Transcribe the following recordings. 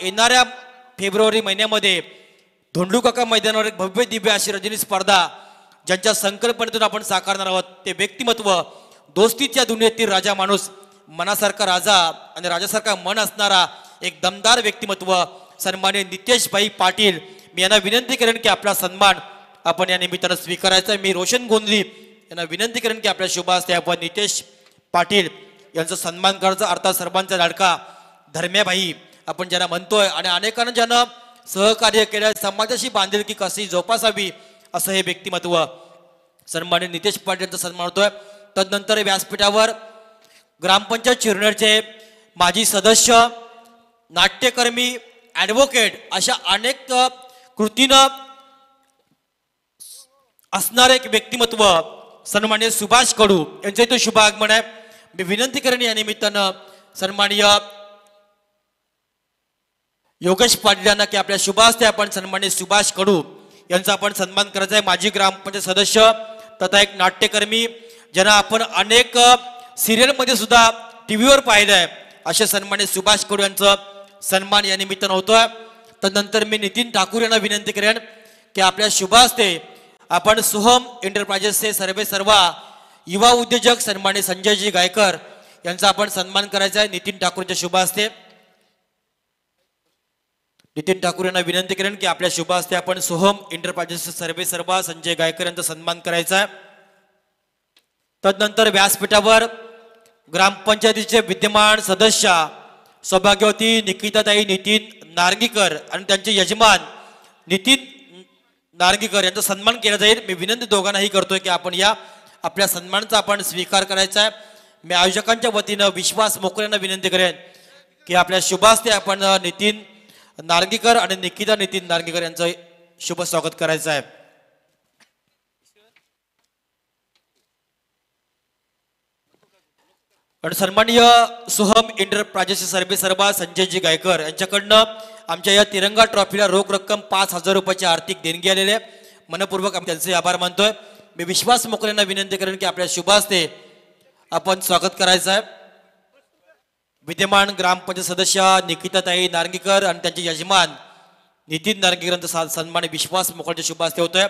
येणाऱ्या फेब्रुवारी महिन्यामध्ये धोंडूकाका मैदानावर एक भव्य दिव्य अशी रजनी स्पर्धा ज्यांच्या संकल्पनेतून आपण साकारणार आहोत ते व्यक्तिमत्व दोस्तीच्या दुनियेतील राजा माणूस मनासारखा राजा आणि राजासारखा मन असणारा एक दमदार व्यक्तिमत्व सन्माननीय नितेश भाई पाटील मी यांना विनंती करेन की आपला सन्मान आपण या निमित्तानं स्वीकारायचा मी रोशन गोंधळी यांना विनंती करेन की आपल्या शुभ हस्ते आपण नितेश पाटील यांचा सन्मान करायचा अर्थात सर्वांचा लाडका धर्म्याभाई आपण ज्यांना म्हणतोय आणि अनेकांना ज्यांना सहकार्य केलं समाजाशी बांधिलकी कशी जोपासावी असं हे व्यक्तिमत्व सन्माननीय नितेश पाटील यांचा सन्मान होतोय। तदनंतर व्यासपीठावर ग्रामपंचायत चिरनेरचे माजी सदस्य नाट्यकर्मी ॲडव्होकेट अशा अनेक कृतीनं असणारे एक व्यक्तिमत्व सन्माननीय सुभाष कडू यांचे तो शुभ आगमन आहे। मी विनंती करेन या निमित्तानं सन्माननीय योगेश पाटील यांना की आपल्या शुभ हस्ते आपण सन्माननीय सुभाष कडू यांचा आपण सन्मान करायचा आहे। माजी ग्रामपंचायत सदस्य तथा एक नाट्यकर्मी ज्यांना आपण अनेक सिरियलमध्ये सुद्धा टीव्हीवर पाहिलं आहे असे सन्माननीय सुभाष कडू यांचं सन्मान या निमित्तानं होतोय। तदनंतर मी नितीन ठाकूर यांना विनंती करेन की आपल्या शुभ हस्ते आपण सोहम एंटरप्राइजेसचे सर्वा युवा उद्योजक सन्माननीय संजयजी गायकर यांचा आपण सन्मान करायचा आहे। नितीन ठाकूरच्या शुभ हस्ते नितीन ठाकूर यांना विनंती करेन की आपल्या शुभ हस्ते आपण सोहम एंटरप्राइजेसचे सर्वा संजय गायकर यांचा सन्मान करायचा आहे। तदनंतर व्यासपीठावर ग्रामपंचायतीचे विद्यमान सदस्य सौभाग्यवती निकिताताई नितीन नार्गीकर आणि त्यांचे यजमान नितीन नार्गीकर यांचा सन्मान केला जाईल। मी विनंती दोघांनाही करतोय की आपण या आपल्या सन्मानाचा आपण स्वीकार करायचा आहे। मी आयोजकांच्या वतीनं विश्वास मोकळे यांना विनंती करेन की आपल्या शुभ हस्ते आपण नितीन नार्गीकर आणि निकिता नितीन नार्गीकर यांचं शुभ स्वागत करायचं आहे। आणि सन्माननीय सोहम एंटरप्राइजेसचे सर्वा संजयजी गायकर यांच्याकडनं आमच्या या तिरंगा ट्रॉफीला रोख रक्कम 5,000 रुपयाची आर्थिक देणगी आलेली आहे। मनपूर्वक आम्ही त्यांचे आभार मानतोय। मी विश्वास मोकळे यांना विनंती करेन की आपल्या शुभ हस्ते आपण स्वागत करायचं आहे। विद्यमान ग्रामपंचायत सदस्य निकिताताई नार्गीकर आणि त्यांचे यजमान नितीन नार्गीकर यांचा सन्मान विश्वास मोकळ्याच्या शुभ हस्ते होतोय।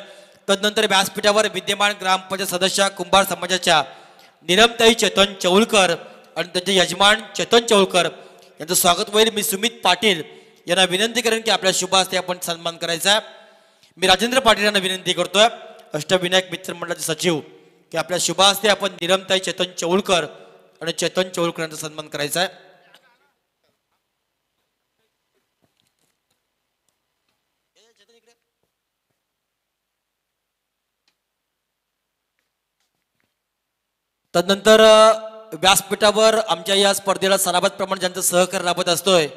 तदनंतर व्यासपीठावर विद्यमान ग्रामपंचायत सदस्य कुंभार समाजाच्या निरमताई चेतन चौलकर आणि त्यांचे यजमान चेतन चौलकर यांचं स्वागत होईल। मी सुमित पाटील यांना विनंती करेन की आपल्या शुभ हस्ते आपण सन्मान करायचा आहे। मी राजेंद्र पाटील यांना विनंती करतोय अष्टविनायक मित्र मंडळाचे सचिव की आपल्या शुभ हस्ते आपण निरमताई चेतन चौलकर आणि चेतन चौलकर यांचा सन्मान करायचा आहे। तदनंतर व्यासपीठावर आमच्या या स्पर्धेला सराबत प्रमाणे ज्यांचं सहकार्य लाभत असतोय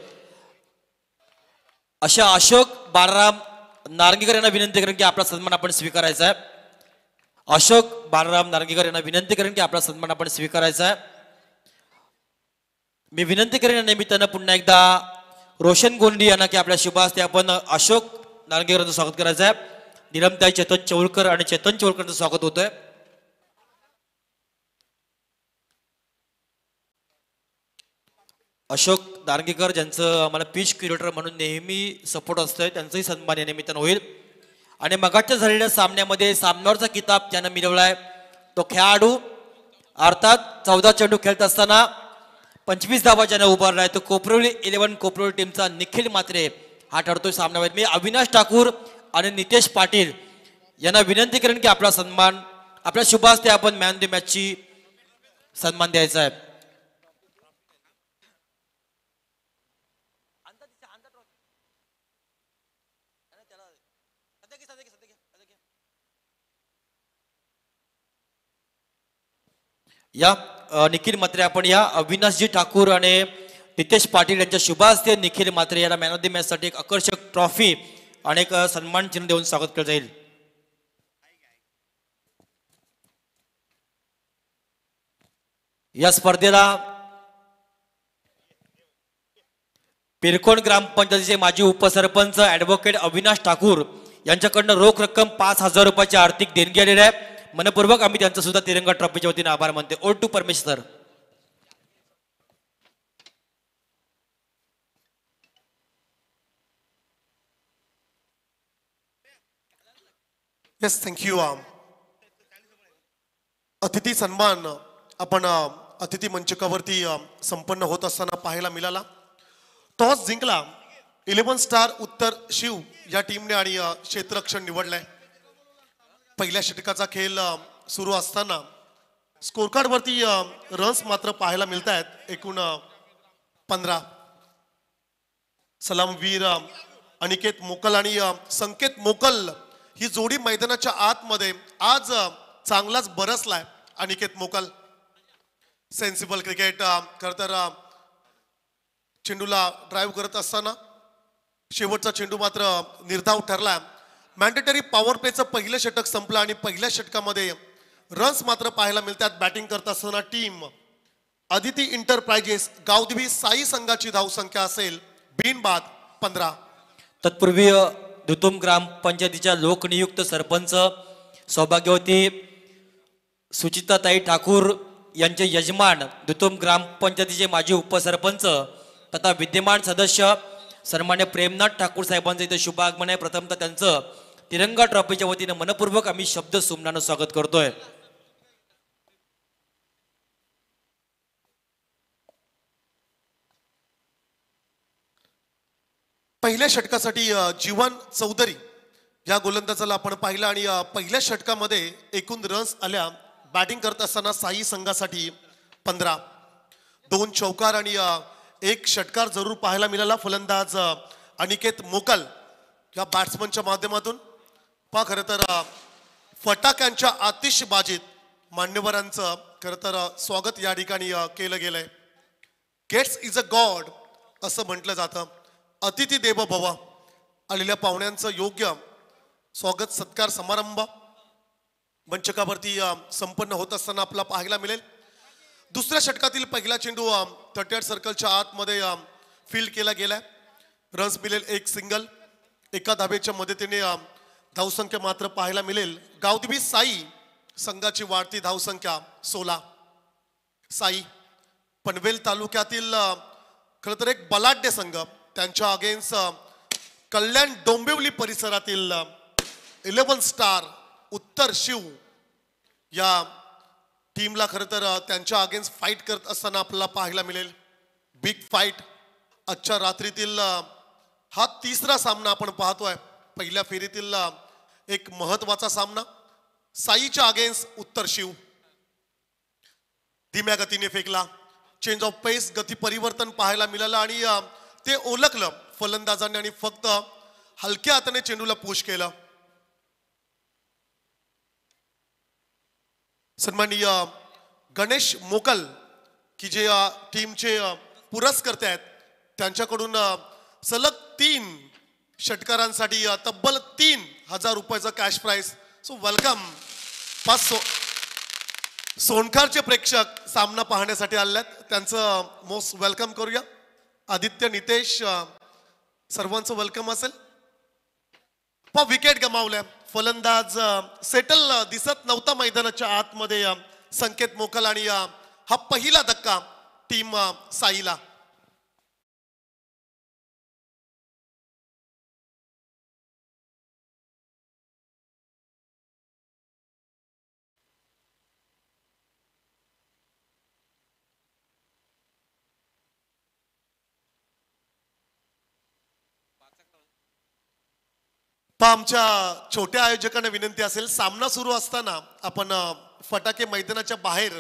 अशा अशोक बाळराम नार्गीकर यांना विनंती करेन की आपला सन्मान आपण स्वीकारायचा आहे। अशोक बाळराम नार्गीकर यांना विनंती करेन की आपला सन्मान आपण स्वीकारायचा आहे। मी विनंती करेन या निमित्तानं पुन्हा एकदा रोशन गोंडी यांना की आपल्या शुभ हस्ते आपण अशोक नार्गीकर यांचं स्वागत करायचं आहे। निरमताई चेतन चौलकर आणि चेतन चौलकर यांचं स्वागत होतंय। अशोक नार्गीकर ज्यांचं आम्हाला पीच क्युरेटर म्हणून नेहमी सपोर्ट असतोय त्यांचाही सन्मान या निमित्तानं होईल। आणि मगाच्या झालेल्या सामन्यामध्ये सामन्यावरचा किताब ज्यानं मिळवलाय तो खेळाडू अर्थात 14 चेंडू खेळत असताना 25 धावा ज्यानं उभारलाय तो कोपरोली 11 कोपरोली टीमचा निखिल मात्रे हा ठरतोय सामन्यावर। मी अविनाश ठाकूर आणि नितेश पाटील यांना विनंती करेन की आपला सन्मान आपल्या शुभ हस्ते आपण मॅन ऑफ द मॅचची सन्मान द्यायचा आहे। या निखिल मात्रे आपण या अविनाशजी ठाकूर आणि नितेश पाटील यांच्या शुभ हस्ते निखिल मात्रे यांना मॅन ऑफ द मॅच साठी एक आकर्षक ट्रॉफी आणि एक सन्मान चिन्ह देऊन स्वागत केलं जाईल। या स्पर्धेला पिरकोण ग्रामपंचायतीचे माजी उपसरपंच ॲडव्होकेट अविनाश ठाकूर यांच्याकडनं रोख रक्कम 5,000 रुपयाची आर्थिक देणगी आलेली आहे। मनपूर्वक आम्ही त्यांचा सुद्धा तिरंगा ट्रॉफीच्या वतीने आभार मानते। ओल टू परमेश्वर। Yes, thank you. अतिथी सन्मान आपण अतिथी मंचकावरती संपन्न होत असताना पाहायला मिळाला. टॉस जिंकला 11 स्टार उत्तर शिव या टीमने आणि क्षेत्ररक्षण निवडलंय. पहिल्या षटकाचा खेळ सुरू असताना स्कोर कार्ड वरती रन्स मात्र पाहायला मिळत आहेत एकूण 15. सलामवीर अनिकेत मोकल आणि संकेत मोकल ही जोडी मैदानाच्या आतमध्ये आज चांगलाच बरसलाय. अनिकेत मोकल सेन्सिबल क्रिकेट खरं तर चेंडूला ड्राईव्ह करत असताना शेवटचा चेंडू मात्र निर्धाव ठरला. मॅन्डेटरी पॉवर प्लेचं पहिलं षटक संपलं आणि पहिल्या षटकामध्ये रन्स मात्र पाहायला मिळतात. बॅटिंग करत असताना टीम आदिती इंटरप्राइजेस गावदेवी साई संघाची धावसंख्या असेल बिनबाद 15. तत्पूर्वी दुतुम ग्रामपंचायतीच्या लोकनियुक्त सरपंच सौभाग्यवती सुचिताताई ठाकूर यांचे यजमान दुतुम ग्रामपंचायतीचे माजी उपसरपंच तथा विद्यमान सदस्य सन्मान्य प्रेमनाथ ठाकूर साहेबांचं इथे शुभ आगमन आहे. प्रथमतः त्यांचं तिरंगा ट्रॉफीच्या वतीनं मनपूर्वक आम्ही शब्द सुमनानं स्वागत करतोय. पहिल्या षटकासाठी जीवन चौधरी या गोलंदाजाला आपण पाहिलं आणि पहिल्या षटकामध्ये एकूण रन्स आल्या. बॅटिंग करत असताना साई संघासाठी 15. 2 चौकार आणि 1 षटकार जरूर पाहायला मिळाला. फलंदाज अनिकेत मोकल या बॅट्समनच्या माध्यमातून खरं तर फटाक्यांच्या आतिषबाजीत मान्यवरांचं खरं तर स्वागत या ठिकाणी केलं गेलंय. गेट्स इज अ गॉड असं म्हटलं जातं. अतिथी देवो भव. आलेल्या पाहुण्यांचं योग्य स्वागत सत्कार समारंभ मंचकावरती संपन्न होत असताना आपला पाहायला मिळेल. दुसऱ्या षटकातील पहिला चेंडू 38 सर्कलच्या आतमध्ये फील्ड केला गेलाय. रन्स मिळेल 1 सिंगल. एका धाब्याच्या मदतीने धावसंख्या मात्र पाहायला मिळेल. गावदेवी साई संघाची वाढती धावसंख्या 16. साई पनवेल तालुक्यातील खरं तर एक बलाढ्य संघ. त्यांच्या अगेन्स्ट कल्याण डोंबिवली परिसरातील 11 स्टार उत्तर शिव या टीमला खरं तर त्यांच्या अगेन्स्ट फाईट करत असताना आपल्याला पाहायला मिळेल. बिग फाईट आजच्या रात्रीतील हा तिसरा सामना आपण पाहतोय. पहिल्या फेरीतील एक महत्वाचा सामना साईच्या अगेन्स्ट उत्तर शिव. धीम्या गतीने फेकला. चेंज ऑफ पेस गती परिवर्तन पाहायला मिळालं आणि ते ओळखलं फलंदाजांनी आणि फक्त हलक्या हाताने चेंडूला पुश केलं. सन्माननीय गणेश मोकल की जे टीमचे पुरस्कर्ते आहेत त्यांच्याकडून सलग 3 षटकारांसाठी तब्बल 3,000 रुपयाचं कॅश प्राइज. So welcome. 5 सोनखारचे प्रेक्षक सामना पाहण्यासाठी आले आहेत. त्यांचं मोस्ट वेलकम करूया. आदित्य नितेश सर्वांचं वेलकम असेल. विकेट गमावल्या. फलंदाज सेटल दिसत नव्हता मैदानाच्या आतमध्ये संकेत मोकल आणि हा पहिला धक्का टीम साईला. आमच्या छोट्या आयोजकांना विनंती असेल सामना सुरू असताना आपण फटाके मैदानाच्या बाहेर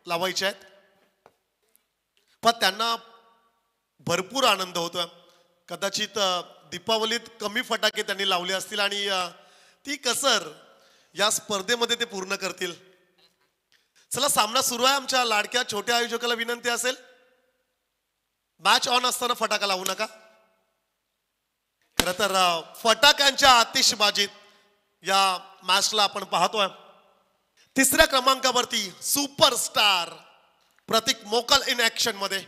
लावायचे आहेत. पण त्यांना भरपूर आनंद होतोय. कदाचित दीपावलीत कमी फटाके त्यांनी लावले असतील आणि ती कसर या स्पर्धेमध्ये ते पूर्ण करतील. चला सामना सुरू आहे. आमच्या लाडक्या छोट्या आयोजकाला विनंती असेल मॅच ऑन असताना फटाका लावू नका. खरं तर फटाक्यांच्या आतिषबाजीत या मॅचला आपण पाहतोय. तिसऱ्या क्रमांकावरती सुपरस्टार प्रतीक मोकल इन ऍक्शन मध्ये.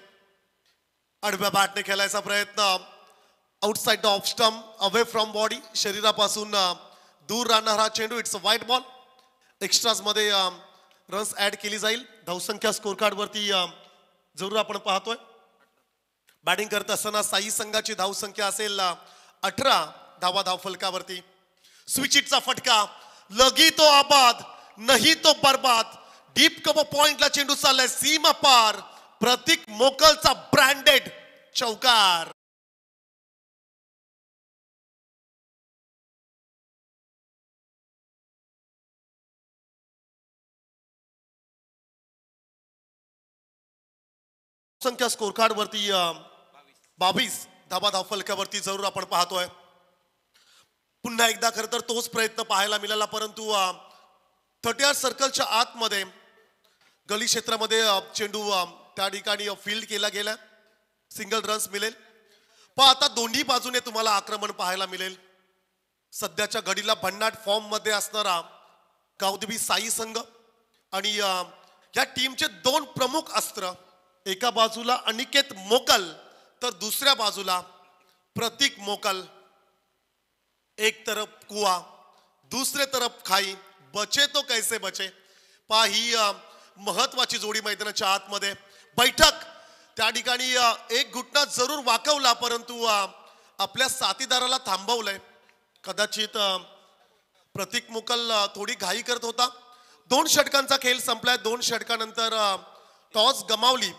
आडव्या बॅटने खेळायचा प्रयत्न. Outside the off stump away from body. शरीरापासून दूर राहणारा चेंडू. It's a wide ball. Extras मध्ये रन्स ऍड केली जाईल. धावसंख्या स्कोर कार्ड वरती जरूर आपण पाहतोय. बॅटिंग करत असताना साई संघाची धावसंख्या असेल 18 धावा धाव फलकावरती. स्विच इटचा फटका लगी तो आबाद नाही तो बर्बाद. डीप कव्हर पॉइंटला चेंडू चाललाय सीमा पार. प्रतीक मोकलचा ब्रँडेड चौकार. संख्या स्कोर कार्ड वरती 22 धाबा धावफलकावरती जरूर आपण पाहतोय. पुन्हा एकदा खरं तर तोच प्रयत्न पाहायला मिळाला, परंतु 30 सर्कलच्या आतमध्ये गली क्षेत्रामध्ये चेंडू त्या ठिकाणी फील्ड केला गेला. सिंगल रन्स मिळेल. पण आता दोन्ही बाजूने तुम्हाला आक्रमण पाहायला मिळेल. सध्याच्या घडीला भन्नाट फॉर्म मध्ये असणारा गावदेवी साई संघ आणि या टीमचे दोन प्रमुख अस्त्र, एका बाजूला अनिकेत मोकल तर दुसऱ्या बाजूला प्रतीक मोकल. एक तरफ कुआ दुसरे तरफ खाई, बचे तो कैसे बचे. पहा ही महत्वाची जोडी मैदानाच्या आतमध्ये. बैठक त्या ठिकाणी एक घुटना जरूर वाकवला, परंतु आपल्या साथीदाराला थांबवलंय. कदाचित प्रतीक मोकल थोडी घाई करत होता. 2 षटकांचा खेळ संपलाय. 2 षटकानंतर टॉस गमावली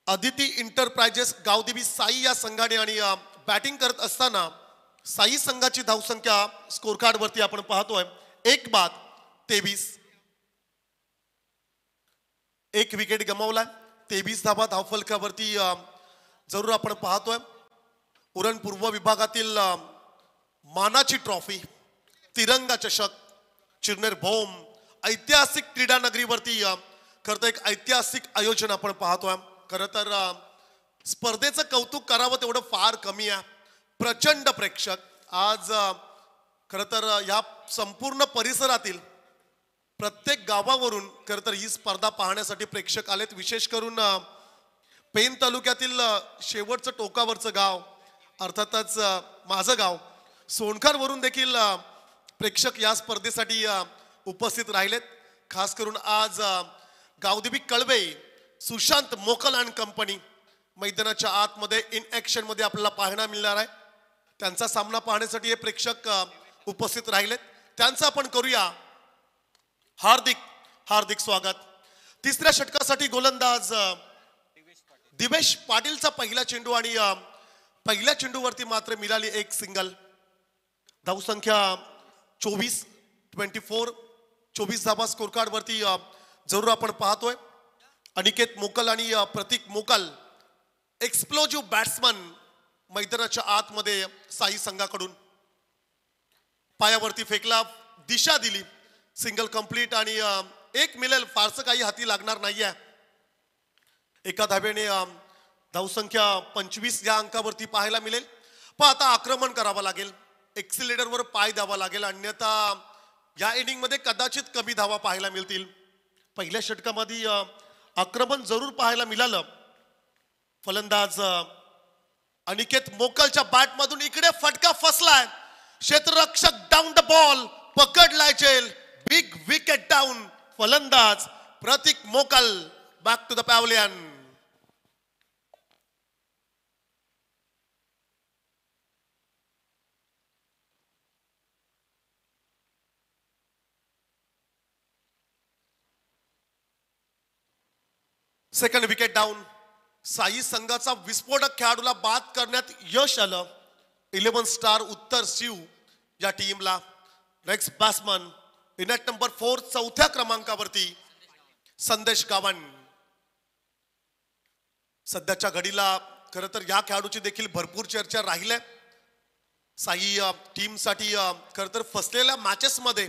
आदिती इंटरप्राइजेस गावदेवी साई या संघाने आणि बॅटिंग करत असताना साई संघाची धावसंख्या स्कोर कार्ड वरती आपण पाहतोय 1 बाद 23. 1 विकेट गमावलाय. 23 धाबा धावफलकावरती जरूर आपण पाहतोय. उरण पूर्व विभागातील मानाची ट्रॉफी, तिरंगा चषक, चिरनेर भौम ऐतिहासिक क्रीडा नगरीवरती खरं तर एक ऐतिहासिक आयोजन आपण पाहतोय. खरं तर स्पर्धेचं कौतुक करावं तेवढं फार कमी आहे. प्रचंड प्रेक्षक आज खरं तर या संपूर्ण परिसरातील प्रत्येक गावावरून खरं तर ही स्पर्धा पाहण्यासाठी प्रेक्षक आलेत. विशेष करून पेन तालुक्यातील शेवटचं टोकावरचं गाव अर्थातच माझं गाव सोनखार वरून देखील प्रेक्षक या स्पर्धेसाठी उपस्थित राहिलेत. खास करून आज गावदेवी कळवे, सुशांत मोकल अँड कंपनी मैदानाच्या आतमध्ये इन ऍक्शन मध्ये आपल्याला पाहायला मिळणार आहे. त्यांचा सामना पाहण्यासाठी हे प्रेक्षक उपस्थित राहिलेत. त्यांचं आपण करूया हार्दिक हार्दिक स्वागत. तिसऱ्या षटकासाठी गोलंदाज दिवेश पाटीलचा पहिला चेंडू आणि पहिल्या चेंडूवरती मात्र मिळाली एक सिंगल. धावसंख्या 24 धाबा स्कोर कार्ड वरती जरूर आपण पाहतोय. अनिकेत मोकल आणि प्रतीक मोकल एक्सप्लोजिव्ह बॅट्समन मैदानाच्या आतमध्ये साई संघाकडून. पायावरती फेकला, दिशा दिली, सिंगल कंप्लीट आणि एक मिळेल. फारसं काही हाती लागणार नाहीये. एका धाब्याने धावसंख्या 25 या अंकावरती पाहायला मिळेल. पण आता आक्रमण करावं लागेल, एक्सिलेटरवर पाय द्यावा लागेल, अन्यथा या इनिंग मध्ये कदाचित कमी धावा पाहायला मिळतील. पहिल्या षटकामध्ये आक्रमण जरूर पाहायला मिळालं. फलंदाज अनिकेत मोकलच्या बॅट मधून इकडे फटका फसलाय. क्षेत्ररक्षक डाऊन द बॉल पकडलाय चेल. Big wicket down. फलंदाज Pratik Mokal back to the pavilion. Second wicket down. Sai संघाचा विस्फोटक खेळाडूला बाद करण्यात यश आलं. 11 स्टार उत्तर शिव या टीमला. नेक्स्ट बॅट्समन विनेट नंबर 4 चौथ्या क्रमांकावरती संदेश गावण. सध्याच्या घडीला खरं तर या खेळाडूची देखील भरपूर चर्चा राहिली. साई टीमसाठी खरं तर फसलेल्या मॅचेस मध्ये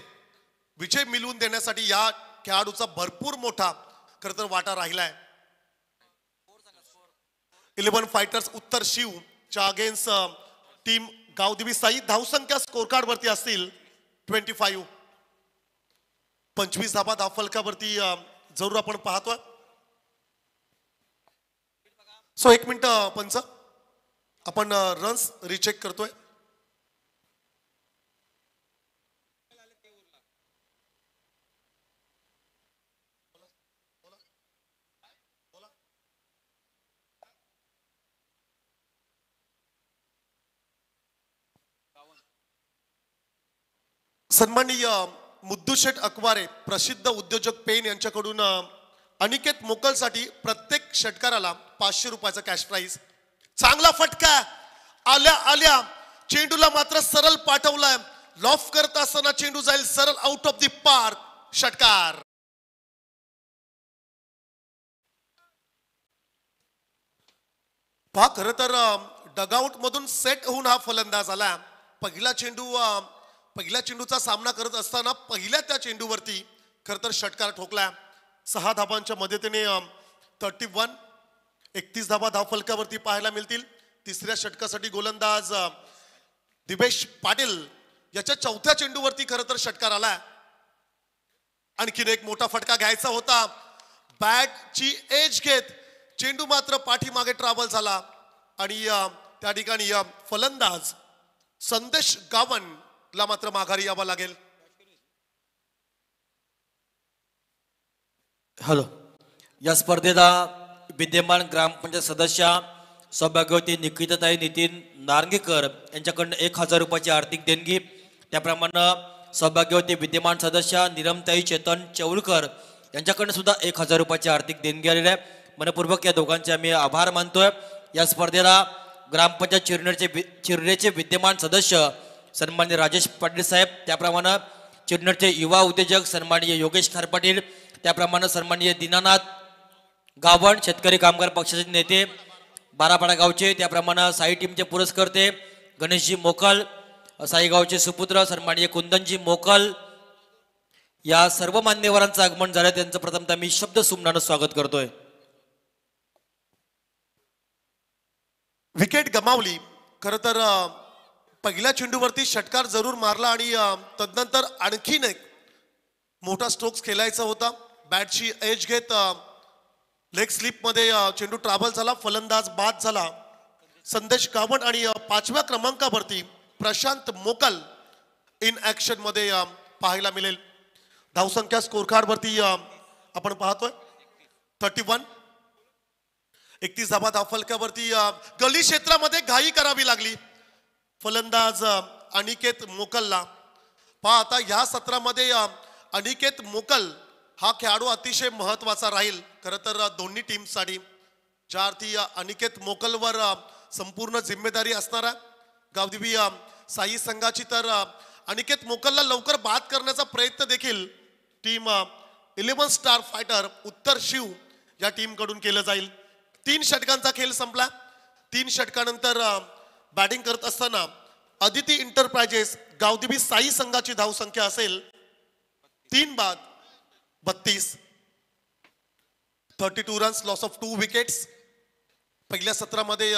विजय मिळवून देण्यासाठी या खेळाडूचा भरपूर मोठा खरं तर वाटा राहिलाय. 11 फायटर्स उत्तर शिव च्या अगेन्स्ट टीम गावदेवी साई. धावसंख्या स्कोर कार्ड वरती असतील 25. 25 धाबा धावफलकावरती जरूर आपण पाहतोय. सो 1 मिनिट पंच, आपण रन्स रिचेक करतोय. सन्माननीय मुद्दूशेठ अकवारे प्रसिद्ध उद्योजक पेन यांच्याकडून अनिकेत मोकलसाठी प्रत्येक षटकाराला 500 रुपयाचा कॅश प्राइज. चांगला फटका आल्या आल्या चेंडूला मात्र सरळ पाठवलाय. लॉफ करत असताना चेंडू जाईल सरळ आउट ऑफ द पार्क. षटकार. पहा खरं तर डगआउट मधून सेट होऊन हा फलंदाज आला. पहिल्या चेंडूचा सामना करत असताना पहिल्या त्या चेंडूवरती खरं तर षटकार ठोकला. 6 धाबांच्या मदतीने 31 धाबा धावफलकावरती पाहायला मिळतील. तिसऱ्या षटकासाठी गोलंदाज दिवेश पाटील याच्या चौथ्या चेंडूवरती खरं तर षटकार आला. आणखीन एक मोठा फटका घ्यायचा होता. बॅटची एज घेत चेंडू मात्र पाठीमागे ट्रॅव्हल झाला आणि त्या ठिकाणी फलंदाज संदेश गावनला मात्र माघारी यावं लागेल. हॅलो. या स्पर्धेला विद्यमान ग्रामपंचायत सदस्य सौभाग्यवती निकिताताई नितीन नार्गेकर यांच्याकडनं 1000 रुपयाची आर्थिक देणगी. त्याप्रमाणे सौभाग्यवती विद्यमान सदस्य निरमताई चेतन चौलकर यांच्याकडनं सुद्धा 1000 रुपयाची आर्थिक देणगी आलेली आहे. मनपूर्वक या दोघांचे आम्ही आभार मानतोय. या स्पर्धेला ग्रामपंचायत चिरनेरचे विद्यमान सदस्य सन्माननीय राजेश पाटील साहेब, त्याप्रमाणे चिरनेरचे युवा उद्योजक सन्माननीय योगेश खार पाटील, त्याप्रमाणे सन्माननीय दीनानाथ गावण शेतकरी कामगार पक्षाचे नेते बारापाडा गावचे, त्याप्रमाणे साई टीमचे पुरस्कर्ते गणेशजी मोकल, साई गावचे सुपुत्र सन्माननीय कुंदनजी मोकल, या सर्व मान्यवरांचं आगमन झालं. त्यांचं प्रथमतः मी शब्द सुमनानं स्वागत करतोय. विकेट गमावली. खरं तर पहिल्या चेंडूवरती षटकार जरूर मारला आणि तदनंतर आणखीन एक मोठा स्ट्रोक्स खेळायचा होता. बॅटची एज घेत लेग स्लिप मध्ये चेंडू ट्रॅव्हल झाला. फलंदाज बाद झाला संदेश गावण आणि 5व्या क्रमांकावरती प्रशांत मोकल इन ऍक्शन मध्ये पाहायला मिळेल. धावसंख्या स्कोर कार्ड वरती आपण पाहतोय 31. 31 धाबा धावफलकावरती गली क्षेत्रामध्ये घाई करावी लागली फलंदाज अनिकेत मोकलला. पहा आता ह्या सत्रामध्ये अनिकेत मोकल हा खेळाडू अतिशय महत्वाचा राहील खरं तर दोन्ही टीमसाठी. ज्या अर्थी अनिकेत मोकलवर संपूर्ण जिम्मेदारी असणारा गावदेवी साई संघाची, तर अनिकेत मोकलला लवकर बाद करण्याचा प्रयत्न देखील टीम 11 स्टार फायटर उत्तर शिव या टीम कडून केलं जाईल. 3 षटकांचा खेळ संपला. 3 षटकानंतर बॅटिंग करत असताना अदिती इंटरप्राइजेस गावदेवी साई संघाची धावसंख्या असेल 3 बाद 32. 32 रन्स, लॉस ऑफ 2 विकेट्स. पहिल्या सत्रामध्ये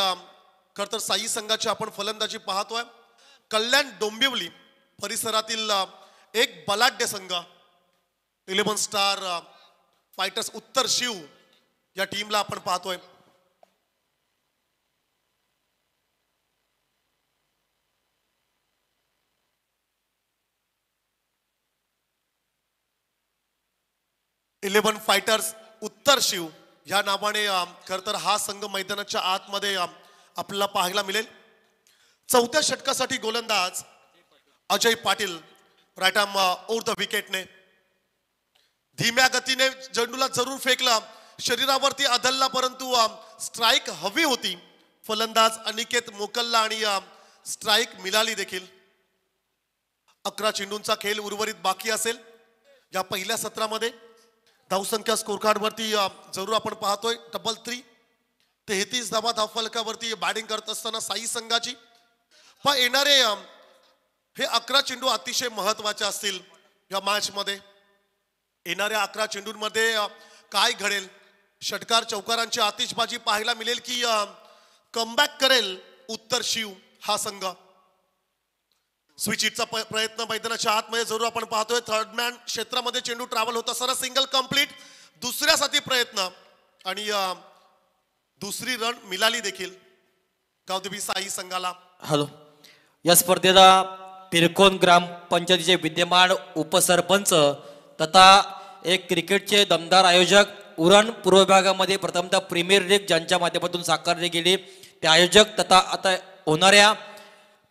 खरं तर साई संघाची आपण फलंदाजी पाहतोय. कल्याण डोंबिवली परिसरातील एक बलाढ्य संघ 11 स्टार फायटर्स उत्तर शिव या टीमला आपण पाहतोय. इलेव्हन फायटर्स उत्तर शिव या नावाने खर तर हा संघ मैदानाच्या आतमध्ये आपल्याला पाहायला मिळेल. चौथ्या षटकासाठी गोलंदाज Ajay Patil right arm over the विकेटने धीम्या गतीने चेंडूला जरूर फेकला, शरीरावरती आदलला, परंतु स्ट्राईक हवी होती फलंदाज अनिकेत मोकलला आणि स्ट्राईक मिळाली देखील. 11 चेंडूंचा खेळ उर्वरित बाकी असेल या पहिल्या सत्रामध्ये. धावसंख्या स्कोर कार्ड वरती जरूर आपण पाहतोय 33. 33 धाबा धावफलकावरती बॅटिंग करत असताना साई संघाची. पण येणारे हे 11 चेंडू अतिशय महत्वाचे असतील या मॅच मध्ये. येणाऱ्या 11 चेंडूंमध्ये काय घडेल, षटकार चौकारांची आतिषबाजी पाहायला मिळेल की कमबॅक करेल उत्तर शिव हा संघ. स्विचिटचा प्रयत्न मैदानाच्या आतमध्ये जरूर आपण पाहतोय. थर्ड मॅन क्षेत्रामध्ये चेंडू ट्रॅव्हल होत असताना सिंगल कंप्लीट. दुसऱ्यासाठी प्रयत्न आणि दुसरी रन मिळाली देखील गावदेवी साई संघाला. हॅलो. या स्पर्धेला पिरकोन ग्रामपंचायतीचे विद्यमान उपसरपंच तथा एक क्रिकेटचे दमदार आयोजक, उरण पूर्व विभागामध्ये प्रथमतः प्रीमियर लीग ज्यांच्या माध्यमातून साकारली गेली ते आयोजक तथा आता होणाऱ्या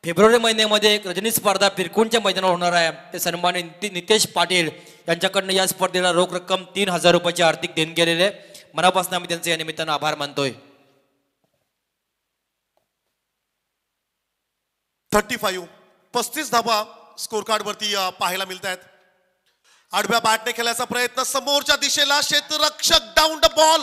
फेब्रुवारी महिन्यामध्ये एक रजनी स्पर्धा पिरकुंच्या मैदानावर होणार आहे. ते सन्मान्य नितेश पाटील यांच्याकडनं या स्पर्धेला रोख रक्कम 3000 रुपयाची आर्थिक देणगी आलेली आहे. मनापासून आम्ही त्यांचे या निमित्तानं आभार मानतोय. 35 धाबा स्कोर कार्ड वरती पाहायला मिळत आहेत. आडव्या बॅटने खेळायचा प्रयत्न समोरच्या दिशेला क्षेत्ररक्षक down the ball.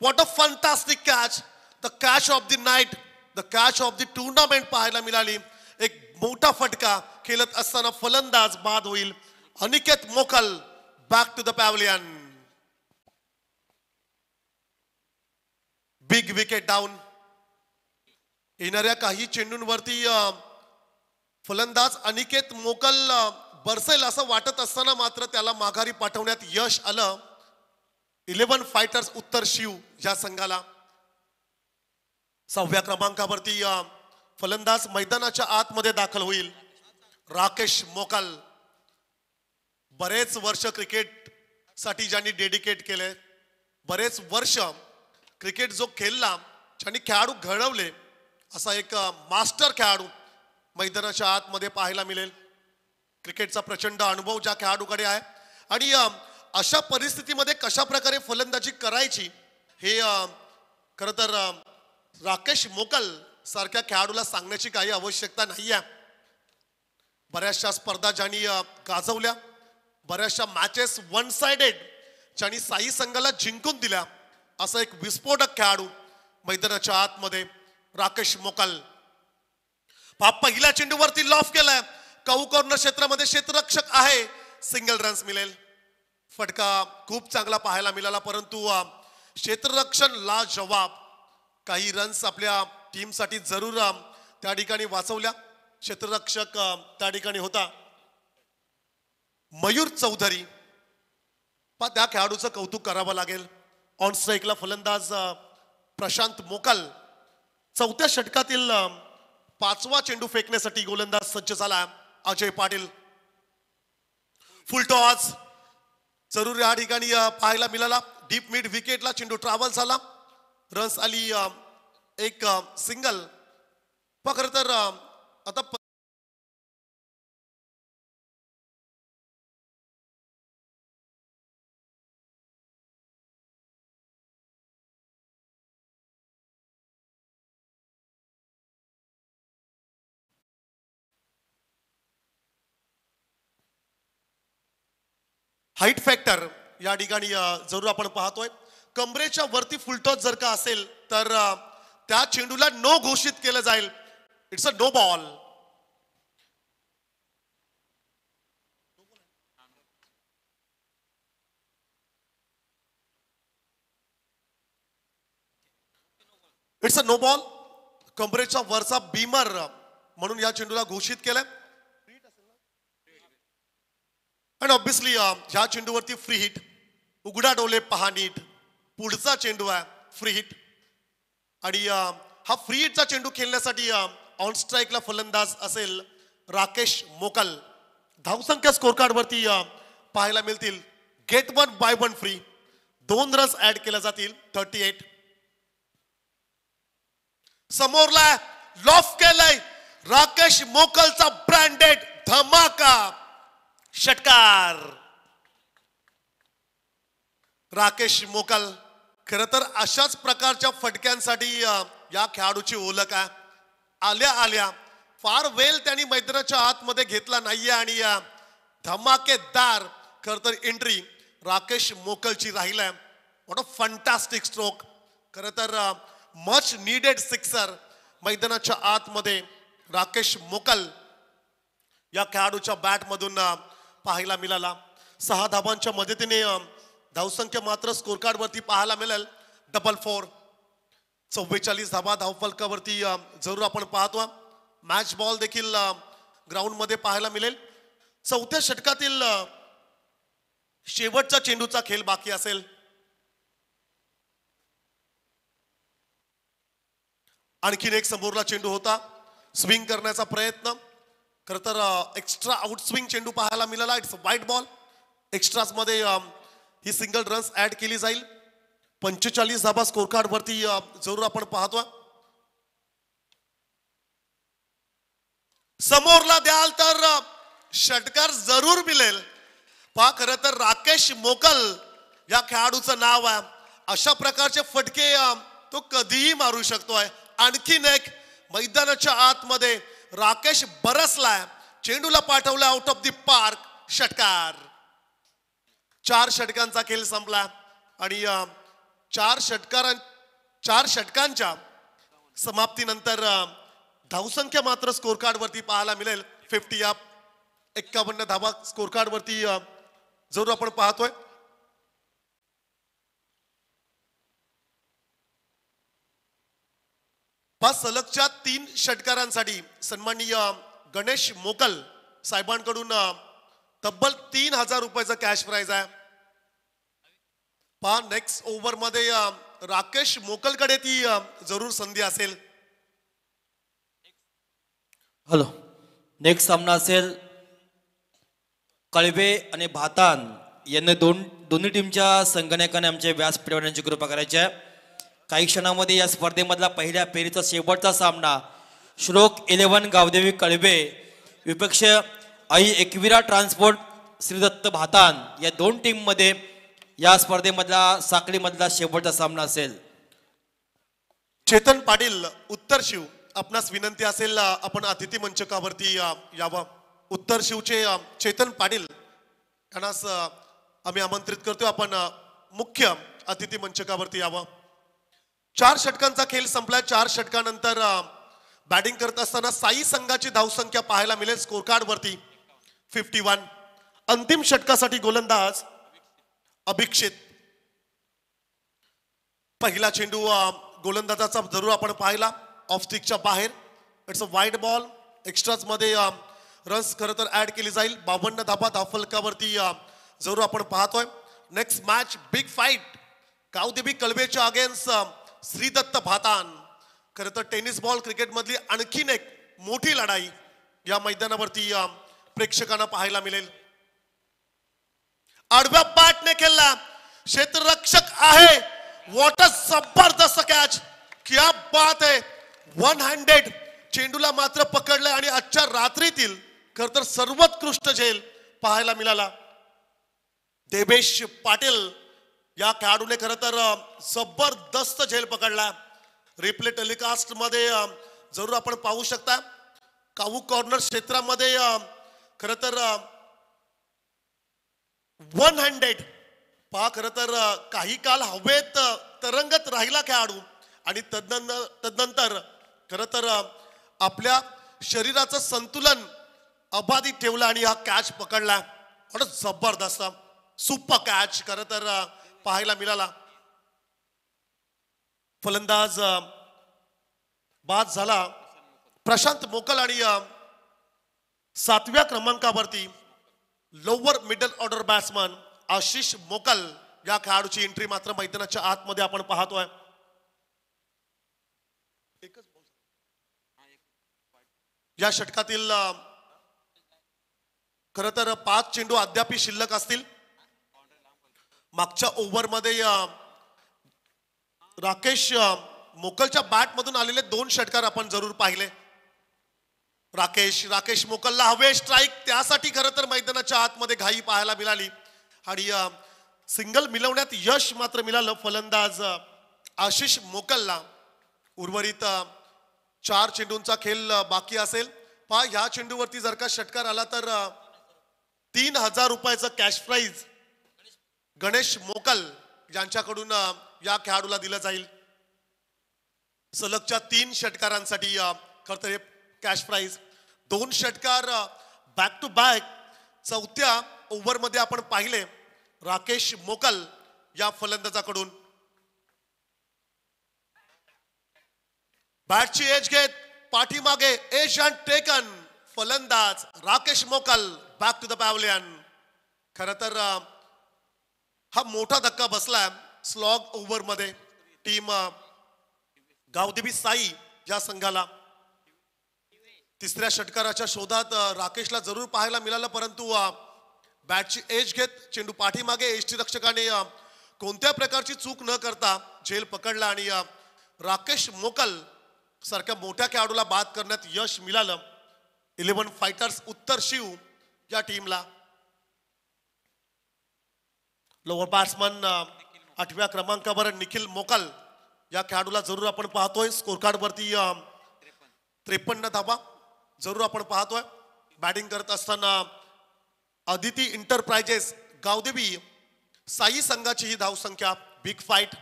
What a fantastic catch. The catch of the night, the catch of the tournament पाहायला मिळाली. एक मोठा फटका खेळत असताना फलंदाज बाद होईल. Aniket Mokal back to the pavilion. Big wicket down. येणाऱ्या काही चेंडूंवरती फलंदाज अनिकेत मोकल बरसेल असं वाटत असताना मात्र त्याला माघारी पाठवण्यात यश आलं. 11 फायटर्स उत्तर शिव या संघाला. 6व्या क्रमांकावरती फलंदाज मैदानाच्या आतमध्ये दाखल होईल. राकेश मोकल. बरेच वर्ष क्रिकेट साठी ज्यांनी डेडिकेट केले, बरेच वर्ष क्रिकेट जो खेळला, ज्यांनी खेळाडू घडवले, असा एक मास्टर खेळाडू मैदानाच्या आतमध्ये पाहायला मिळेल. क्रिकेटचा प्रचंड अनुभव ज्या खेळाडूकडे आहे आणि अशा परिस्थितीमध्ये कशा प्रकारे फलंदाजी करायची हे खरं तर राकेश मोकल सारख्या खेळाडूला सांगण्याची काही आवश्यकता नाही आहे. बऱ्याचशा स्पर्धा ज्यांनी गाजवल्या, बऱ्याचशा मॅचेस वन साइडेड ज्यांनी साई संघाला जिंकून दिल्या, असा एक विस्फोटक खेळाडू मैदानाच्या आतमध्ये राकेश मोकल. पहिल्या चेंडूवरती लॉफ केलाय. काऊ कॉर्नर क्षेत्रामध्ये क्षेत्ररक्षक आहे. सिंगल रन्स मिळेल. फटका खूप चांगला पाहायला मिळाला, परंतु क्षेत्ररक्षण ला जवाब. काही रन्स आपल्या टीमसाठी जरूर त्या ठिकाणी वाचवल्या. क्षेत्ररक्षक त्या ठिकाणी होता मयूर चौधरी. त्या खेळाडूचं कौतुक करावं लागेल. ऑन स्ट्राईकला फलंदाज प्रशांत मोकल. 4थ्या षटकातील 5वा चेंडू फेकण्यासाठी गोलंदाज सज्ज झाला अजय पाटील. फुल टॉस जरूर या ठिकाणी पाहायला मिळाला. डीप मिड विकेटला चेंडू ट्रॅव्हल झाला. रन्स आली एक सिंगल. खरं तर आता हाईट फॅक्टर या ठिकाणी जरूर आपण पाहतोय. कमरेच्या वरती फुलटॉस जर का असेल तर त्या चेंडूला नो घोषित केलं जाईल. It's a no ball. It's a no ball. कमरेच्या वरचा बीमर म्हणून या चेंडूला घोषित केलंय. आणि ऑब्विसली ह्या चेंडूवरती फ्री हिट. उघडा डोले पहा नीट. पुढचा चेंडू आहे फ्री हिट. आणि हा फ्री हिटचा चेंडू खेळण्यासाठी ऑन स्ट्राईकला फलंदाज असेल राकेश मोकल. धावसंख्या स्कोर कार्ड वरती पाहायला मिळतील. Get 1 buy 1 free. 2 runs add केल्या जातील. 38. समोरला लॉफ केलाय. राकेश मोकलचा ब्रँडेड धमाका षटकार. राकेश मोकल. खरं तर अशाच प्रकारच्या फटक्यांसाठी या खेळाडूची ओळख आहे. आल्या आल्या फार वेल त्यांनी मैदानाच्या आतमध्ये घेतला नाहीये आणि धमाकेदार खरं तर एंट्री राकेश मोकलची राहिलाय. What a fantastic stroke. खरं तर मच नीडेड सिक्सर मैदानाच्या आतमध्ये राकेश मोकल या खेळाडूच्या बॅटमधून पाहायला मिळाला. 6 धाबांच्या मदतीने धावसंख्या मात्र स्कोर कार्ड वरती पाहायला मिळेल 4-4. 44 धाबा धावफलकावरती जरूर आपण पाहतो. मॅच बॉल देखील ग्राउंड मध्ये पाहायला मिळेल. 4थ्या षटकातील शेवटचा चेंडूचा खेळ बाकी असेल. आणखीन एक समोरला चेंडू होता. स्विंग करण्याचा प्रयत्न. खरं तर एक्स्ट्रा आउट स्विंग चेंडू पाहायला मिळाला. It's white ball. एक्स्ट्राज मध्ये ही सिंगल रन्स ऍड केली जाईल. 45 धाबा स्कोर कार्ड वरती जरूर आपण पाहतो. समोरला द्याल तर षटकार जरूर मिळेल. पहा खरं तर राकेश मोकल या खेळाडूचं नाव आहे. अशा प्रकारचे फटके तो कधीही मारू शकतोय. आणखीन एक मैदानाच्या आतमध्ये राकेश बरसलाय, चेंडूला पाठवला आउट ऑफ द पार्क, षटकार. 4 षटकांचा खेळ संपला आणि 4 षटकांच्या समाप्तीनंतर धावसंख्या मात्र स्कोर कार्ड वरती पाहायला मिळेल 50 अप. 51 धावा स्कोर कार्ड वरती जरूर आपण पाहतोय. पाच सलगच्या 3 षटकारांसाठी सन्माननीय गणेश मोकल साहेबांकडून तब्बल 3000 रुपयाचा कॅश प्राइज आहे. पहा नेक्स्ट ओव्हर मध्ये राकेश मोकलकडे ती जरूर संधी असेल. हॅलो, नेक्स्ट सामना असेल कळवे आणि भातान यांना दोन्ही टीमच्या संगणकाने आमच्या व्यासपीठावरची कृपा करायची आहे. काही क्षणामध्ये या स्पर्धेमधला पहिल्या फेरीचा शेवटचा सामना श्लोक 11 गावदेवी कळवे विपक्ष आई एकविरा ट्रान्सपोर्ट श्रीदत्त भातान या 2 टीम मध्ये या स्पर्धेमधला साखळीमधला शेवटचा सामना असेल. चेतन पाटील उत्तर शिव, आपणास विनंती असेल आपण अतिथी मंचकावरती यावं. उत्तर शिवचे चेतन पाटील यांनाच आम्ही आमंत्रित करतो, आपण मुख्य अतिथी मंचकावरती यावं. 4 षटकांचा खेळ संपला. 4 षटकानंतर बॅटिंग करत असताना साई संघाची धावसंख्या पाहायला मिळेल स्कोर कार्ड वरती 51. अंतिम षटकासाठी गोलंदाज अभिक्षित. पहिला चेंडू गोलंदाजाचा जरूर आपण पाहिला ऑफ स्टिकच्या बाहेर. It's a wide ball. Extras मध्ये रन्स खरं तर ऍड केली जाईल. 52 धाबा धावफलकावरती जरूर आपण पाहतोय. Next match big fight Gavdevi कळवेच्या अगेन्स्ट श्रीदत्त भातान. खरं तर टेनिस बॉल क्रिकेट मधली आणखीन एक मोठी लढाई या मैदानावरती प्रेक्षकांना पाहायला मिळेल. आडव्या बॅटने खेळला, क्षेत्ररक्षक आहे. व्हॉट अ जबरदस्त कॅच, क्या बात आहे. 1 हँडेड चेंडूला मात्र पकडले आणि आजच्या रात्रीतील खर तर सर्वोत्कृष्ट झेल पाहायला मिळाला. देवेश पाटील या खेळाडूने खरं तर जबरदस्त झेल पकडला. रिप्ले टेलिकास्ट मध्ये जरूर आपण पाहू शकता. कावू कॉर्नर क्षेत्रामध्ये खरं तर 1 हँडेड पहा खरं तर काही काळ हवेत तरंगत राहिला खेळाडू आणि तदनंतर खरं तर आपल्या शरीराचं संतुलन अबाधित ठेवलं आणि हा कॅच पकडला. जबरदस्त सुपर कॅच खरं तर पाहायला मिळाला. फलंदाज बाद झाला प्रशांत मोकल आणि 7व्या क्रमांकावरती lower middle order batsman Ashish मोकल या खेळाडूची एंट्री मात्र मैदानाच्या आतमध्ये आपण पाहतोय. या षटकातील खरं तर 5 चेंडू अद्याप शिल्लक असतील. मागच्या ओव्हरमध्ये राकेश मोकलच्या बॅट मधून आलेले 2 षटकार आपण जरूर पाहिले. राकेश मोकलला हवे स्ट्राईक, त्यासाठी खरं तर मैदानाच्या आतमध्ये घाई पाहायला मिळाली आणि सिंगल मिळवण्यात यश मात्र मिळालं फलंदाज आशिष मोकलला. उर्वरित 4 चेंडूंचा खेळ बाकी असेल. पहा ह्या चेंडूवरती जर का षटकार आला तर 3000 रुपयाचं कॅश प्राइज गणेश मोकल यांच्याकडून या खेळाडूला दिलं जाईल. सलगच्या 3 षटकारांसाठी खरं तर हे कॅश प्राइज. 2 षटकार बॅक टू बॅक 4थ्या ओव्हरमध्ये आपण पाहिले राकेश मोकल या फलंदाजाकडून. बॅटची एज घेत पाठीमागे एज अँड टेकन फलंदाज राकेश मोकल बॅक टू द पॅव्हलियन. खरं तर हा मोठा धक्का बसलाय स्लॉग ओव्हर मध्ये टीम गावदेवी साई या संघाला. 3ऱ्या षटकाराच्या शोधात राकेशला जरूर पाहायला मिळालं, परंतु बॅटची एज घेत चेंडू पाठीमागे यष्टीरक्षकाने कोणत्या प्रकारची चूक न करता झेल पकडला आणि राकेश मोकल सारख्या मोठ्या खेळाडूला बाद करण्यात यश मिळालं. 11 फायटर्स उत्तर शिव या टीमला. लोअर बॅट्समन 8व्या क्रमांकावर निखिल मोकल या खेळाडूला जरूर आपण पाहतोय. स्कोर कार्ड वरती 53 धावा जरूर आपण पाहतोय. बॅटिंग करत असताना अदिती इंटरप्राइजेस गावदेवी साई संघाची ही धावसंख्या. बिग फाईट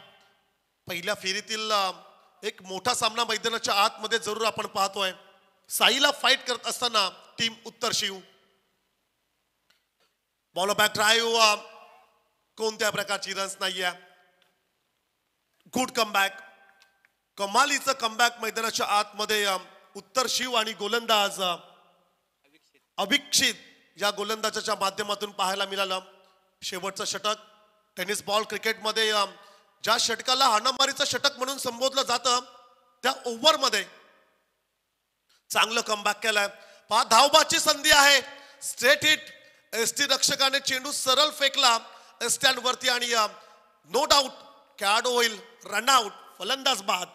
पहिल्या फेरीतील एक मोठा सामना मैदानाच्या आतमध्ये जरूर आपण पाहतोय. साईला फाईट करत असताना टीम उत्तर शिव. बॉल बॅक ड्राईव्ह कोणत्या प्रकारची रन्स नाहीये. गुड कमबॅक, कमालीचं कमबॅक मैदानाच्या आतमध्ये उत्तर शिव आणि गोलंदाज अभिक्षित या गोलंदाजाच्या माध्यमातून पाहायला मिळालं. शेवटचं षटक टेनिस बॉल क्रिकेटमध्ये ज्या षटकाला हाणामारीचं षटक म्हणून संबोधलं जातं त्या ओव्हरमध्ये चांगलं कमबॅक केलंय. पहा धावबाची संधी आहे. Straight hit. एसटी रक्षकाने चेंडू सरळ फेकला स्टँड वरती आणि नो डाऊट खेळाडू होईल रनआउट. फलंदाज बाद.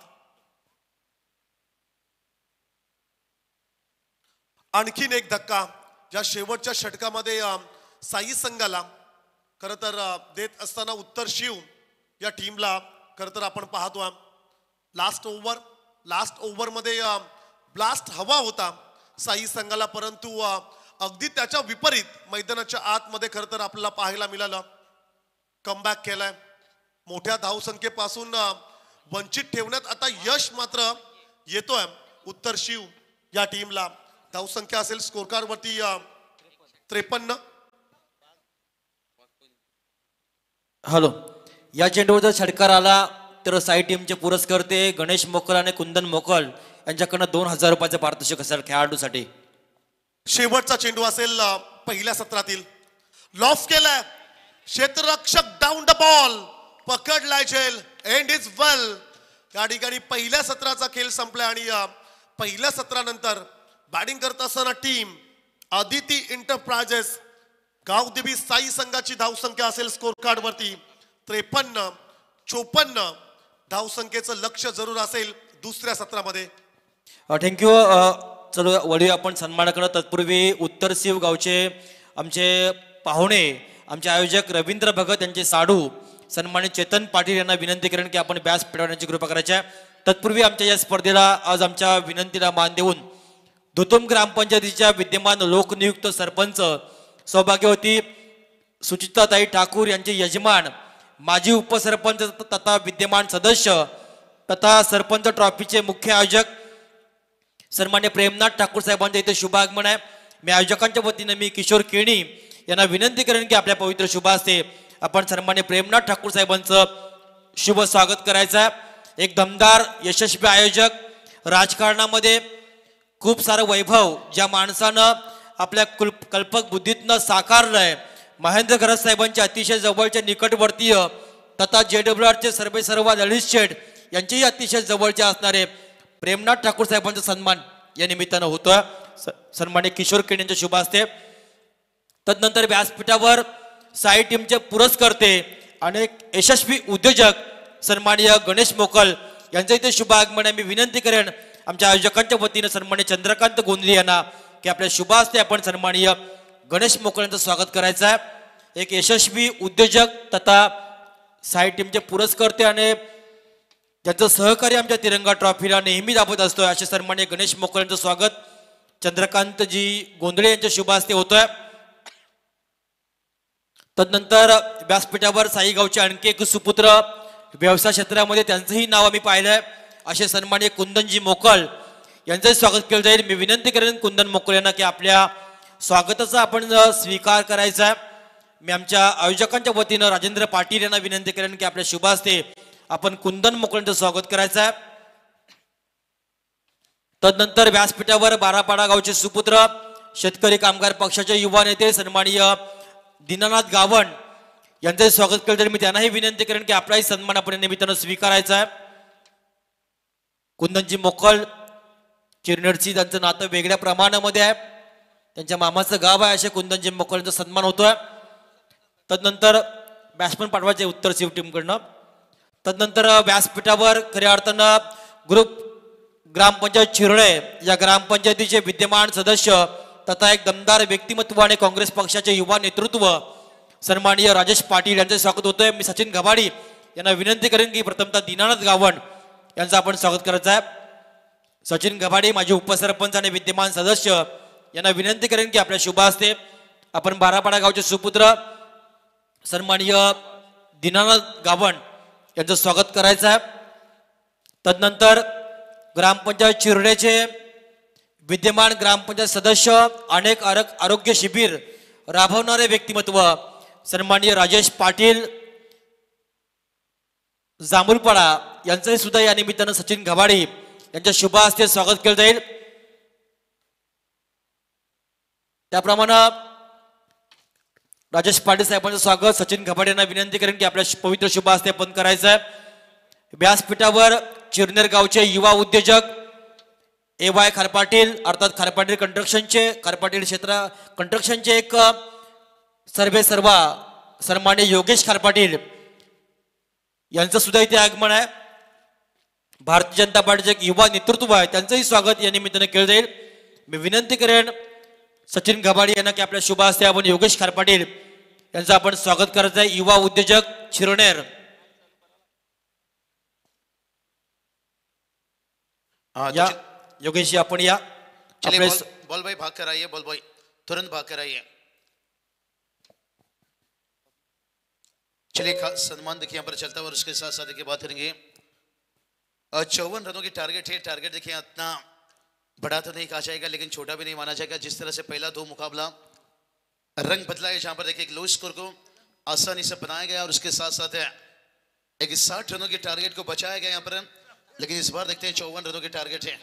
आणखीन एक धक्का ज्या शेवटच्या षटकामध्ये साई संघाला खरं तर देत असताना उत्तर शिव या टीमला खरं तर आपण पाहतो. लास्ट ओव्हरमध्ये ब्लास्ट हवा होता साई संघाला, परंतु अगदी त्याच्या विपरीत मैदानाच्या आतमध्ये खरं तर आपल्याला पाहायला मिळालं. कमबॅक केलाय. मोठ्या धावसंख्येपासून वंचित ठेवण्यात आता यश मात्र येतोय उत्तर शिव या टीमला. धावसंख्या असेल स्कोर कार्ड वरती 53. हॅलो, या चेंडूवर जर षटकार आला तर साई टीमचे पुरस्कर्ते गणेश मोकल आणि कुंदन मोकल यांच्याकडनं 2000 रुपयाचं पारितोषिक असेल खेळाडूसाठी. शेवटचा चेंडू असेल पहिल्या सत्रातील. लॉफ केलाय. क्षेत्ररक्षक डाऊन द बॉल. पकडलाय झेल. एंड इज वेल. या ठिकाणी पहिल्या सत्राचा खेळ संपला आणि पहिल्या सत्रानंतर बॅटिंग करत असताना टीम अदिती इंटरप्राइजेस गावदेवी साई संघाची धावसंख्या असेल स्कोर कार्ड वरती 53-54. धावसंख्येचं लक्ष जरूर असेल दुसऱ्या सत्रामध्ये. थँक्यू. चलो वळूया आपण सन्मानाकडे. तत्पूर्वी उत्तर शिव गावचे आमचे पाहुणे, आमचे आयोजक रवींद्र भगत यांचे साडू सन्मानित चेतन पाटील यांना विनंती करेन की आपण व्यास पेटवण्याची कृपा करायची आहे. तत्पूर्वी आमच्या या स्पर्धेला आज आमच्या विनंतीला मान देऊन धुतुम ग्रामपंचायतीच्या विद्यमान लोकनियुक्त सरपंच सौभाग्यवती सुचिताताई ठाकूर यांचे यजमान, माजी उपसरपंच तथा विद्यमान सदस्य तथा सरपंच ट्रॉफीचे मुख्य आयोजक सन्मान्य प्रेमनाथ ठाकूर साहेबांचे इथे शुभागमन आहे. मी आयोजकांच्या वतीने मी किशोर केणी यांना विनंती करेन की आपल्या पवित्र शुभास्ते आपण सन्मान्य प्रेमनाथ ठाकूर साहेबांचं शुभ स्वागत करायचं आहे. एक दमदार यशस्वी आयोजक, राजकारणामध्ये खूप सारं वैभव ज्या माणसानं आपल्या कल्पक बुद्धीतनं साकारलंय. महेंद्र घरत साहेबांच्या अतिशय जवळचे निकटवर्तीय तथा JWRचे सर्वेसर्वा ललित शेठ यांचेही अतिशय जवळचे असणारे प्रेमनाथ ठाकूर साहेबांचा सन्मान या निमित्तानं होतोय. सन्मान्य किशोर केणी यांच्या शुभ असते. तदनंतर व्यासपीठावर साई टीमचे पुरस्कर्ते अनेक यशस्वी उद्योजक सन्माननीय गणेश मोकल यांचं इथे शुभ आगमन आहे. मी विनंती करेन आमच्या आयोजकांच्या वतीनं सन्मान्य चंद्रकांत गोंधळी यांना की आपल्या शुभ हस्ते आपण सन्माननीय गणेश मोकल यांचं स्वागत करायचं आहे. एक यशस्वी उद्योजक तथा साई टीमचे पुरस्कर्ते आणि ज्यांचं सहकार्य आमच्या तिरंगा ट्रॉफीला नेहमी लाभत असतोय असे सन्मान्य गणेश मोकल यांचं स्वागत चंद्रकांतजी गोंधळे यांच्या शुभ हस्ते होतोय. तदनंतर व्यासपीठावर साई गावचे आणखी एक सुपुत्र व्यवसाय क्षेत्रामध्ये त्यांचंही नाव आम्ही पाहिलंय असे सन्मान्य कुंदनजी मोकल यांचंही स्वागत केलं जाईल. मी विनंती करेन कुंदन मोकल यांना की आपल्या स्वागताचा आपण स्वीकार करायचा आहे. मी आमच्या आयोजकांच्या वतीनं राजेंद्र पाटील यांना विनंती करेन की आपल्या शुभ हस्ते आपण कुंदन मोकल यांचं स्वागत करायचं आहे. तदनंतर व्यासपीठावर बारापाडा गावचे सुपुत्र शेतकरी कामगार पक्षाचे युवा नेते सन्माननीय दीनानाथ गावण यांचे स्वागत केलं तर मी त्यांनाही विनंती करेन की आपलाही सन्मान आपण निमित्तानं स्वीकारायचा आहे. कुंदनजी मोकल चिरनेरची त्यांचं नातं वेगळ्या प्रमाणामध्ये आहे. त्यांच्या मामाचं गाव आहे असे कुंदनजी मोकल यांचा सन्मान होतोय. तदनंतर बॅट्समन पाठवायचे उत्तर शिव टीमकडनं. तदनंतर व्यासपीठावर खऱ्या अर्थानं ग्रामपंचायत शिरळे या ग्रामपंचायतीचे विद्यमान सदस्य तथा एक दमदार व्यक्तिमत्व आणि काँग्रेस पक्षाचे युवा नेतृत्व सन्माननीय राजेश पाटील यांचे स्वागत होतोय. मी सचिन घबाडी यांना विनंती करेन की प्रथमतः दीनानाथ गावण यांचं आपण स्वागत करायचं आहे. सचिन घबाडी माजी उपसरपंच आणि विद्यमान सदस्य यांना विनंती करेन की आपल्या शुभ हस्ते आपण बारापाडा गावचे सुपुत्र सन्माननीय दीनानाथ गावण यांचं स्वागत करायचं आहे. तदनंतर ग्रामपंचायत शिरडेचे विद्यमान ग्रामपंचायत सदस्य अनेक आरोग्य शिबिर राबवणारे व्यक्तिमत्व सन्माननीय राजेश पाटील जांभूलपाडा यांचंही सुद्धा या निमित्तानं सचिन घबाडी यांच्या शुभ हस्ते स्वागत केलं जाईल. त्याप्रमाणे राजेश पाटील साहेबांचं स्वागत सचिन घबाडी यांना विनंती करेन की आपल्या पवित्र शुभ हस्ते आपण करायचं आहे. व्यासपीठावर चिरनेर गावचे युवा उद्योजक AY खारपाटील अर्थात खारपाटील कंस्ट्रक्शनचे एक सर्वे सर्वा सन्माननीय योगेश खारपाटील यांचं सुद्धा इथे आगमन आहे. भारतीय जनता पार्टीचे एक युवा नेतृत्व आहे त्यांचंही स्वागत या निमित्ताने केलं जाईल. मी विनंती करेन सचिन घबाडी यांना की आपल्या शुभ हस्ते आपण योगेश खारपाटील यांचं आपण स्वागत करायचं आहे. युवा उद्योजक शिरनेर. या योगेश जी आपण या चलिए बॉल भाई भाग कर आइए. बॉल भाई तुरंत भाग कर आइए. चलिए खास सम्मान देखिए यहाँ पर चलता हुआ उसके साथ साथ देखिए बात करेंगे 54 रनों की टारगेट है. टारगेट देखिए इतना बड़ा तो नहीं कहा जाएगा लेकिन छोटा भी नहीं माना जाएगा. जिस तरह से पहला 2 मुकाबला रंग बदला है जहां पर देखिए एक लो स्कोर को आसानी से बनाया गया और उसके साथ साथ एक 60 रनों के टारगेट को बचाया गया यहाँ पर. लेकिन इस बार देखते हैं 54 रनों के टारगेट है.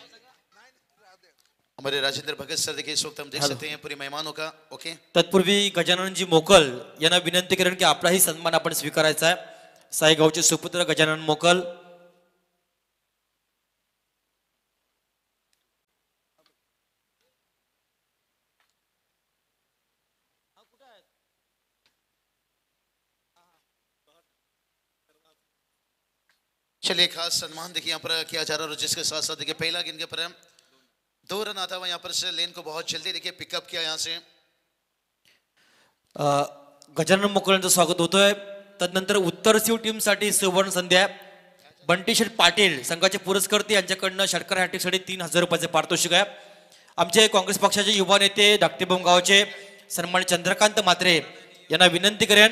हमारे राजेंद्र भगत सर देखिए इस वक्त हम देख सकते हैं पूरी मेहमानों का. ओके तत्पूर्वी गजाननजी मोकल यांना विनंती करेन की आपलाही सन्मान आपण स्वीकारायचा आहे. साईगावचे सुपुत्र गजानन मोकल. चलिए खास सम्मान देखिए यहाँ पर किया जा रहा है और जिसके साथ साथ देखिए पहला गेंद के पर 2 रन आता हुआ यहाँ पर से लेन को बहुत जल्दी देखिए पिकअप किया यहाँ से. गजानन मोकल यांचं स्वागत होतोय. तदनंतर उत्तर सीव टीम साठी सुवर्ण संध्या बंटी शेठ पाटील संघाचे पुरस्कर्ते यांच्याकडनं षटकार हॅट्रिकसाठी 3000 रुपयाचे पारितोषिक आहे. आमचे काँग्रेस पक्षाचे युवा नेते धाकटेबोम गावचे सन्मानित चंद्रकांत म्हात्रे यांना विनंती करेन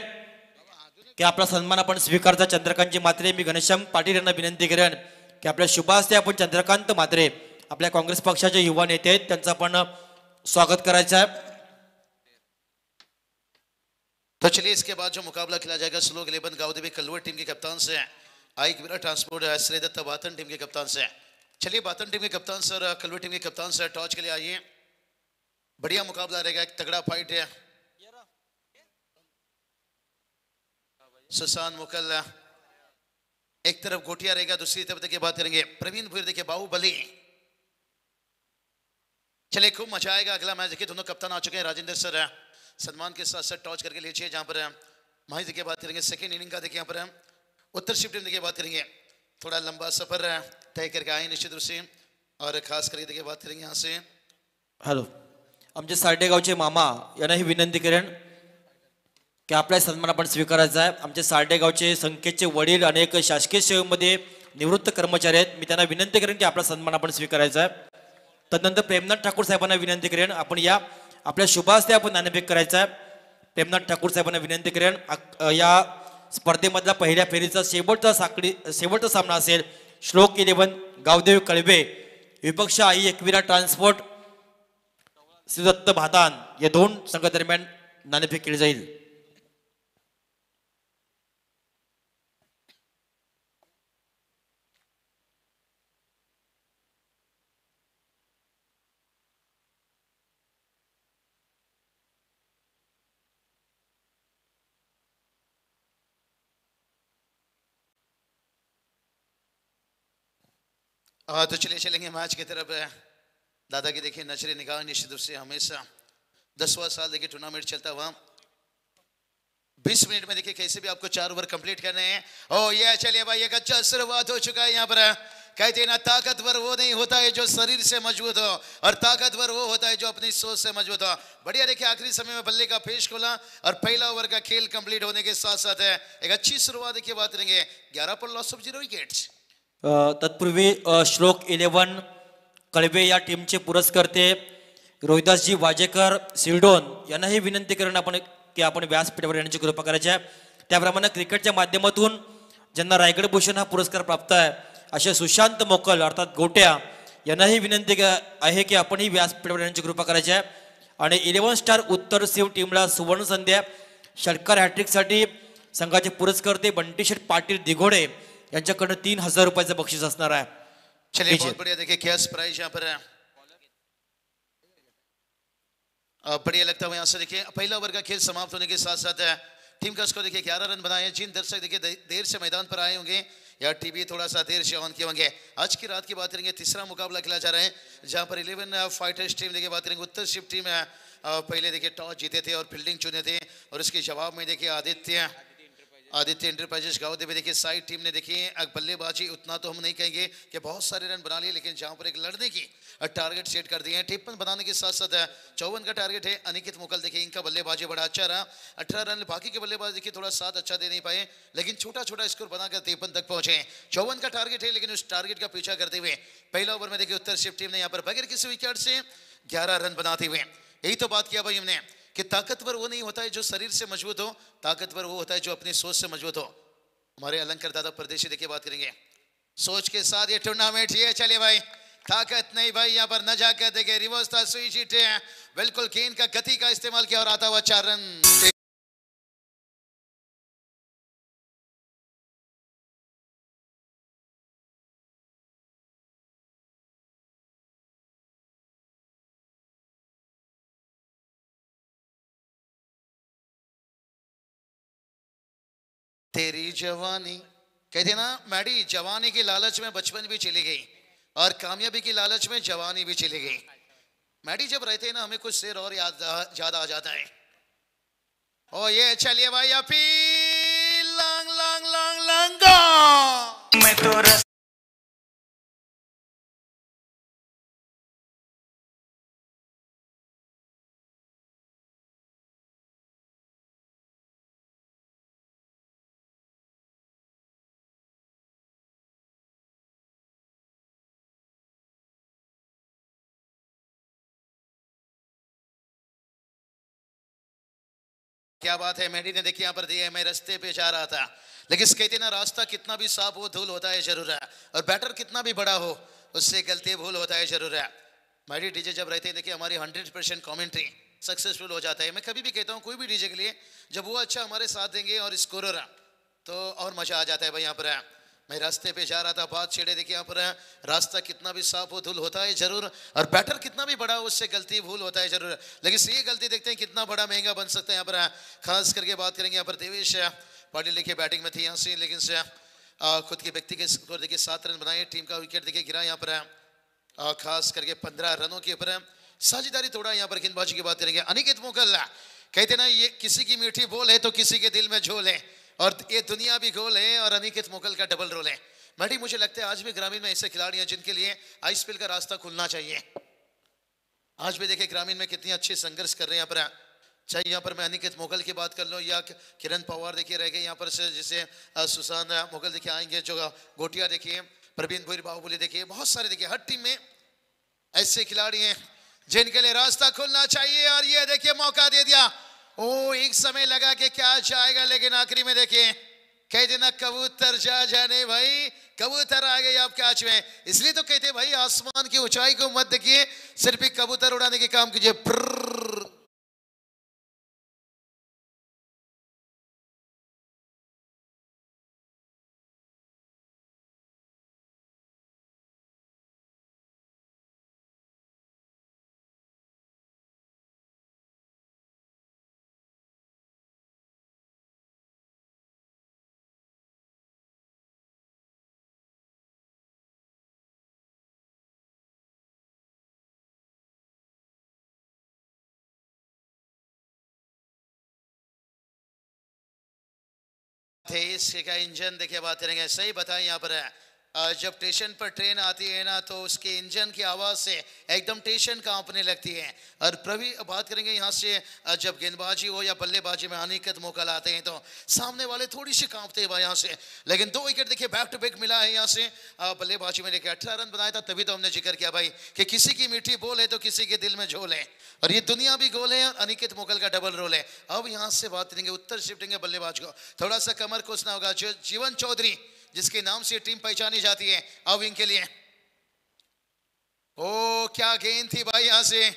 की आपला सन्मान आपण स्वीकारता. चंद्रकांतजी म्हात्रे. मी घनश्याम पाटील यांना विनंती करेन की आपल्या शुभ हस्ते आपण चंद्रकांत म्हात्रे आपल्या काँग्रेस पक्षाचे युवा नेते आहेत त्यांचं आपण स्वागत करायचं आहे. तो चलिए इसके बाद जो मुकाबला खेला जाएगा स्लोग 11 गावदेवी कलवर टीम के कप्तान से आइक विराट ट्रांसपोर्ट श्री दत्त बातन टीम के कप्तान से. चलिए बातन टीम के कप्तान सर कलवर टीम के कप्तान से टॉस के लिए आइए. बढ़िया मुकाबला रहेगा. एक तगड़ा फाइट है. सुशांत मुकल एक तरफ गोटिया रहेगा दूसरी तरफ देखिए बात करेंगे प्रवीण भूर देखिए बाहुबली. चलिए खूब मजा आएगा. अगला मैच देखिए दोनों कप्तान आ चुके हैं. राजेंद्र सर सन्मान के साथ साथ टॉस करके लीजिए जहां पर माही देखिए बात करेंगे सेकंड इनिंग का. देखिए यहाँ पर उत्तर शिफ्ट टीम देखिए बात करेंगे थोड़ा लंबा सफर तय करके आए निश्चित रूप से और खास करके देखिए बात करेंगे यहाँ से. हॅलो आमचे सार्डेगावचे मामा यांनाही विनंती करेन की आपला सन्मान आपण स्वीकारायचा आहे. आमचे सार्डेगावचे संख्येचे वडील अनेक शासकीय सेवेमध्ये निवृत्त कर्मचारी आहेत. मी त्यांना विनंती करेन की आपला सन्मान आपण स्वीकारायचा आहे. तदनंतर प्रेमनाथ ठाकूर साहेबांना विनंती करेन आपण या आपल्या शुभ हस्ते आपण नाणेफेक करायचा आहे. प्रेमनाथ ठाकूर साहेबांना विनंती करेन. या स्पर्धेमधला पहिल्या फेरीचा शेवटचा सामना असेल. श्लोक 11 गावदेवी कळवे विपक्ष आई एकविरा ट्रान्सपोर्ट श्रीदत्त भातान या 2 संघ दरम्यान नाणेफेक केली जाईल. तो चलिए चलेंगे मैच की तरफ. दादा की देखिए नजर निगाह निश्चित रूप से हमेशा 10वां साल देखिए टूर्नामेंट चलता हुआ 20 मिनट में देखिए कैसे भी आपको 4 ओवर कंप्लीट करने हैं. ओ ये चलिए भाई एक अच्छा शुरुआत हो चुका है यहाँ पर कहते हैं ना, ताकतवर वो नहीं होता है जो शरीर से मजबूत हो, और ताकतवर वो होता है जो अपनी सोच से मजबूत हो। बढ़िया देखिए, आखिरी समय में बल्ले का पेश खोला और पहला ओवर का खेल कंप्लीट होने के साथ साथ है एक अच्छी शुरुआत देखिए बात करेंगे। 11 पर लॉस ऑफ 0 विकेट्स। तत्पूर्वी श्लोक 11 कळवे या टीमचे पुरस्कर्ते रोहिदासजी वाजेकर सिरडोन यांनाही विनंती करून आपण की आपण व्यासपीठावर येण्याची कृपा करायची आहे। त्याप्रमाणे क्रिकेटच्या माध्यमातून ज्यांना रायगड भूषण हा पुरस्कार प्राप्त आहे असे सुशांत मोकल अर्थात गोट्या यांनाही विनंती आहे की आपणही व्यासपीठावर येण्याची कृपा करायची आहे। आणि 11 स्टार उत्तर सेव टीमला सुवर्ण संध्या षटकार हॅट्रिकसाठी संघाचे पुरस्कर्ते बंटीशेठ पाटील दिघोडे यांच्याकडे 3000 रुपयाचं बक्षीस असणार आहे। चलिए बहुत बढ़िया देखिए कैश प्राइज यहाँ पर है। बढ़िया लगता है यहाँ से देखिए पहला ओवर का खेल समाप्त होने के साथ साथ टीम का स्कोर देखिए 11 रन बनाए। जिन दर्शक देखिए देर से मैदान पर आए होंगे या टीवी थोड़ा सा देर से ऑन किए होंगे, आज की रात की बात करेंगे तीसरा मुकाबला खेला जा रहा है जहां पर 11 फाइटर्स टीम देखिए बात करेंगे। उत्तर शिफ्ट टीम पहले देखिए टॉस जीते थे और फील्डिंग चुने थे और उसके जवाब में देखिए आदित्य इंटरप्राइजेस गाँव देवी देखिए साइड टीम ने देखिए बल्लेबाजी उतना तो हम नहीं कहेंगे कि बहुत सारे रन बना लिए, लेकिन जहां पर एक लड़ने की टारगेट सेट कर दिए हैं। 53 बनाने के साथ साथ 54 का टारगेट है। अनिकेत मुकल देखिए इनका बल्लेबाजी बड़ा अच्छा रहा, 18 रन। बाकी के बल्लेबाज देखिए थोड़ा साथ अच्छा दे नहीं पाए, लेकिन छोटा छोटा स्कोर बनाकर 53 तक पहुंचे। 54 का टारगेट है, लेकिन उस टारगेट का पीछा करते हुए पहला ओवर में देखिए उत्तर शिफ्ट टीम ने यहाँ पर बगैर किसी विकेट से 11 रन बनाते हुए, यही तो बात किया भाई हमने कि ताकतवर वो नहीं होता है जो शरीर से मजबूत हो, ताकतवर वो होता है जो अपनी सोच से मजबूत हो। हमारे अलंकर दादा परदेशी देखिए बात करेंगे। सोच के साथ ये टूर्नामेंट ये चले भाई, ताकत नहीं भाई यहाँ पर न जाकर देखे रिवर्स था सुई शीट है, बिल्कुल गेंद का गति का इस्तेमाल किया और आता हुआ 4 रन। तेरी जवानी कहते ना मैडी, जवानी की लालच में बचपन भी चली गई और कामयाबी की लालच में जवानी भी चली गई। मैडी जब रहते हैं ना हमें कुछ शेर और याद आ जाता है। ओ ये चलिए भाई अपी लंग लंग लंग लंग मैं तो क्या बात है। मेडी ने देखिए यहाँ पर दिया, मैं रास्ते पे जा रहा था, लेकिन कहते ना रास्ता कितना भी साफ हो धूल होता है जरूर है, और बैटर कितना भी बड़ा हो उससे गलती भूल होता है जरूर है। मेडी डीजे जब रहते हैं देखिए हमारी 100% कमेंट्री सक्सेसफुल हो जाता है। मैं कभी भी कहता हूँ कोई भी डीजे के लिए जब वो अच्छा हमारे साथ देंगे और स्कोरर तो और मजा आ जाता है भाई। यहाँ पर मैं रास्ते पे जा रहा था, बात छेड़े देखिए यहाँ पर रास्ता कितना भी साफ हो धूल होता है जरूर, और बैटर कितना भी बड़ा हो उससे गलती भूल होता है जरूर, लेकिन ये गलती देखते हैं कितना बड़ा महंगा बन सकता है। यहाँ पर खास करके बात करेंगे यहाँ पर देवेश पाटिल देखिए बैटिंग में थी यहाँ से, लेकिन से खुद के व्यक्ति के स्कोर देखिए 7 रन बनाए, टीम का विकेट देखिए गिरा यहाँ पर खास करके 15 रनों के ऊपर साझेदारी तोड़ा। यहाँ पर गेंदबाजी की बात करेंगे अनिकेत मुगल, कहते ना ये किसी की मीठी बोल है तो किसी के दिल में झोल है, और ये दुनिया भी गोल है और अनिकेत मुगल का डबल रोल है। मैडी मुझे लगता है आज भी ग्रामीण में ऐसे खिलाड़ी हैं जिनके लिए आईपीएल का रास्ता खुलना चाहिए। आज भी देखिए ग्रामीण में कितनी अच्छी संघर्ष कर रहे हैं यहाँ पर, चाहे यहाँ पर मैं अनिकेत मुगल की बात कर लो या किरण पवार देखिए रह गए यहाँ पर से, जैसे सुशांत मुगल देखिए आएंगे, जो गोटिया देखिए, प्रवीण भूरी बाहुबली देखिए, बहुत सारे देखिए हर टीम में ऐसे खिलाड़ी हैं जिनके लिए रास्ता खुलना चाहिए। और ये देखिए मौका दे दिया, ओ एक समय लगा कि क्या जाएगा, लेकिन आखिरी में देखिए कह देना कबूतर जा जाने भाई, कबूतर आ गए आप कैच में। इसलिए तो कहते भाई आसमान की ऊंचाई को मत देखिए, सिर्फ एक कबूतर उड़ाने के काम कीजिए। थे इसके का इंजन देखिए बात करेंगे, सही बताएं यहाँ पर है जब स्टेशन पर ट्रेन आती है ना तो उसके इंजन की आवाज से एकदम स्टेशन कांपने लगती है। और प्रभी बात करेंगे यहाँ से जब गेंदबाजी हो या बल्लेबाजी में अनिकेत मोकल आते हैं तो सामने वाले थोड़ी सी कांपते हैं यहाँ से। लेकिन 2 विकेट देखिए बैक टू बैक मिला है यहाँ से। बल्लेबाजी में देखिए 18 रन बनाया था, तभी तो हमने जिक्र किया भाई कि किसी की मीठी बोल है तो किसी के दिल में झोल है, और ये दुनिया भी गोल है और अनिकेत मोकल का डबल रोल है। अब यहाँ से बात करेंगे उत्तर शिफ्टिंग है बल्लेबाज को, थोड़ा सा कमर कोसना होगा। जो जीवन चौधरी जिसके नाम से टीम पहचानी जाती है, अब इनके लिए ओ क्या गेंद थी भाई। यहां से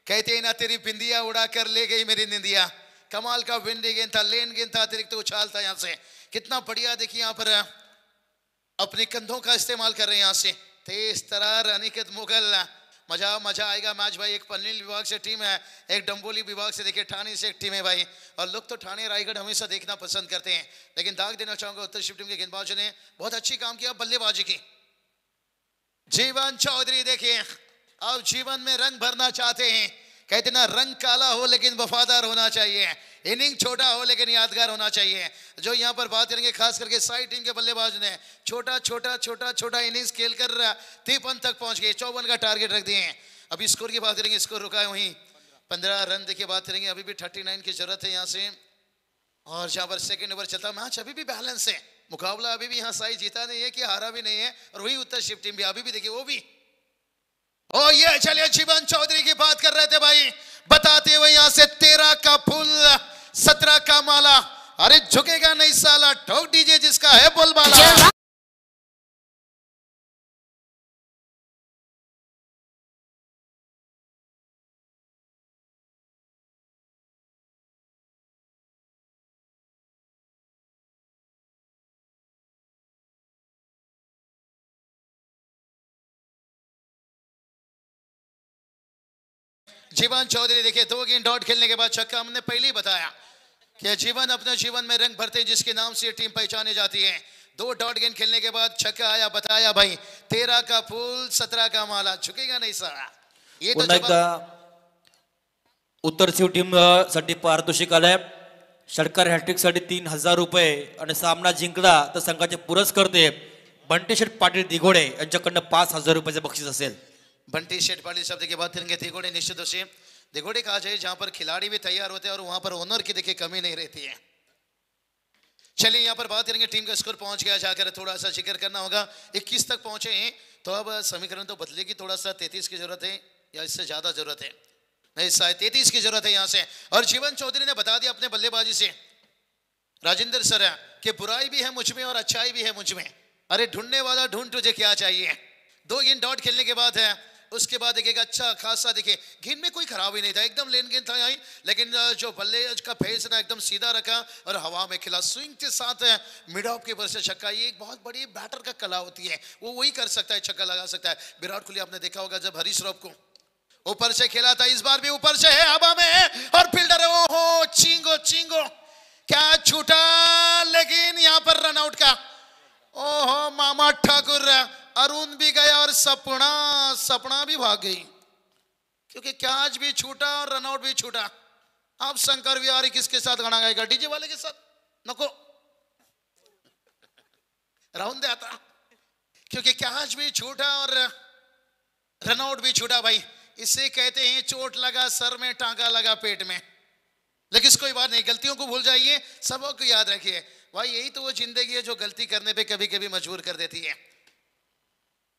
कहते हैं ना तेरी बिंदिया उड़ा कर ले गई मेरी निंदिया, कमाल का विंडी गेंद था, लेन गेंद था, अतिरिक्त उछाल था। यहां से कितना बढ़िया देखिए यहाँ पर अपने कंधों का इस्तेमाल कर रहे हैं। यहां से तेज तरार अनिकेत मोगल, मजा आएगा मैच भाई। एक पन्नील विभाग से टीम है, एक डंबोली विभाग से देखिए ठाणे से एक टीम है भाई। और लोग तो ठाणे रायगढ़ हमेशा देखना पसंद करते हैं, लेकिन दाग देना चाहूंगा उत्तर शिफ्ट टीम के गेंदबाजों ने बहुत अच्छी काम किया बल्लेबाजी की। जीवन चौधरी देखिए अब जीवन में रंग भरना चाहते हैं, कहते ना रंग काला हो लेकिन वफादार होना चाहिए, इनिंग छोटा हो लेकिन यादगार होना चाहिए। जो यहाँ पर बात करेंगे खास करके साइड टीम के बल्लेबाज ने छोटा इनिंग्स खेलकर 53 तक पहुंच गए, 54 का टारगेट रख दिए हैं। अभी स्कोर की बात करेंगे, स्कोर रुका है वहीं 15 रन देखिए बात करेंगे, अभी भी 39 की जरूरत है यहाँ से। और जहाँ पर सेकंड ओवर चलता मैच अभी भी बैलेंस है, मुकाबला अभी भी यहाँ साई जीता नहीं है कि हारा भी नहीं है, और वही उत्तर शिफ्ट टीम भी अभी भी देखिए वो भी। ओ ये चलिए जीवन चौधरी की बात कर रहे थे भाई, बताते हुए यहां से 13 का फूल 17 का माला, अरे झुकेगा नहीं साला, ठोक दीजिए जिसका है बोलबाला। जीवन चौधरी देखिए 2 गेंद डॉट खेलने के बाद छक्का। हमने पहले ही बताया कि जीवन अपने जीवन में रंग भरते हैं जिसके नाम से टीम पहचानी जाती है। 2 डॉट गेंद खेलने के बाद छक्का आया, बताया भाई 13 का फूल 17 का माला, झुकेगा नहीं सारा। ये तो उत्तर शिव टीम साठी पारितोषिक आलंय, षटकार हॅट्रिक साठी 3000 रुपये, आणि सामना जिंकला तर संघाचे पुरस्कर्ते बंटी शेठ पाटील दिघोडे यांच्याकडनं 5000 रुपयाचे बक्षीस असेल। बंटी शेठ पाटिल शब्द की बात करेंगे, दिघोड़े निश्चित रूप से दिघोड़े कहा जाए जहां पर खिलाड़ी भी तैयार होते हैं और वहां पर ओनर की देखिए कमी नहीं रहती है। चलिए यहाँ पर बात करेंगे, टीम का स्कोर पहुंच गया, जाकर थोड़ा सा जिक्र करना होगा। 21 तक पहुंचे हैं तो अब समीकरण तो बदलेगी, थोड़ा सा 33 की जरूरत है या इससे ज्यादा जरूरत है, नहीं शायद 33 की जरूरत है यहाँ से। और जीवन चौधरी ने बता दिया अपने बल्लेबाजी से राजेंद्र सर कि बुराई भी है मुझ में और अच्छाई भी है मुझ में, अरे ढूंढने वाला ढूंढ तुझे क्या चाहिए। 2 गेंद डॉट खेलने के बाद है, उसके बाद देखिएगा अच्छा खासा देखिए गेंद में कोई खराब ही नहीं था, एकदम लेन गेंद था यहीं, लेकिन जो बल्ले का फेस ना एकदम सीधा रखा और हवा में खिला, स्विंग के साथ मिड ऑफ के ऊपर से छक्का। ये एक बहुत बड़ी बैटर का कला होती है, वो वही कर सकता है, छक्का लगा सकता है। विराट कोहली आपने देखा होगा जब हरीश रॉफ को ऊपर से खेला था, इस बार भी ऊपर से है, हवा में है और फील्डर ओहो चिंगो क्या छूटा, लेकिन यहाँ पर रन आउट का ओहो मामा ठाकुर, अरुण भी गया और सपना भी भाग गई, क्योंकि कैच भी छूटा और रनआउट भी छूटा। अब शंकर विहारी किसके साथ गाना गाएगा, डीजे वाले के साथ? नको राउंड आता, क्योंकि कैच भी छूटा और रनआउट भी छूटा भाई। इसे कहते हैं चोट लगा सर में, टांका लगा पेट में। लेकिन कोई बात नहीं, गलतियों को भूल जाइए, सबक को याद रखिए भाई, यही तो वो जिंदगी है जो गलती करने पे कभी कभी मजबूर कर देती है।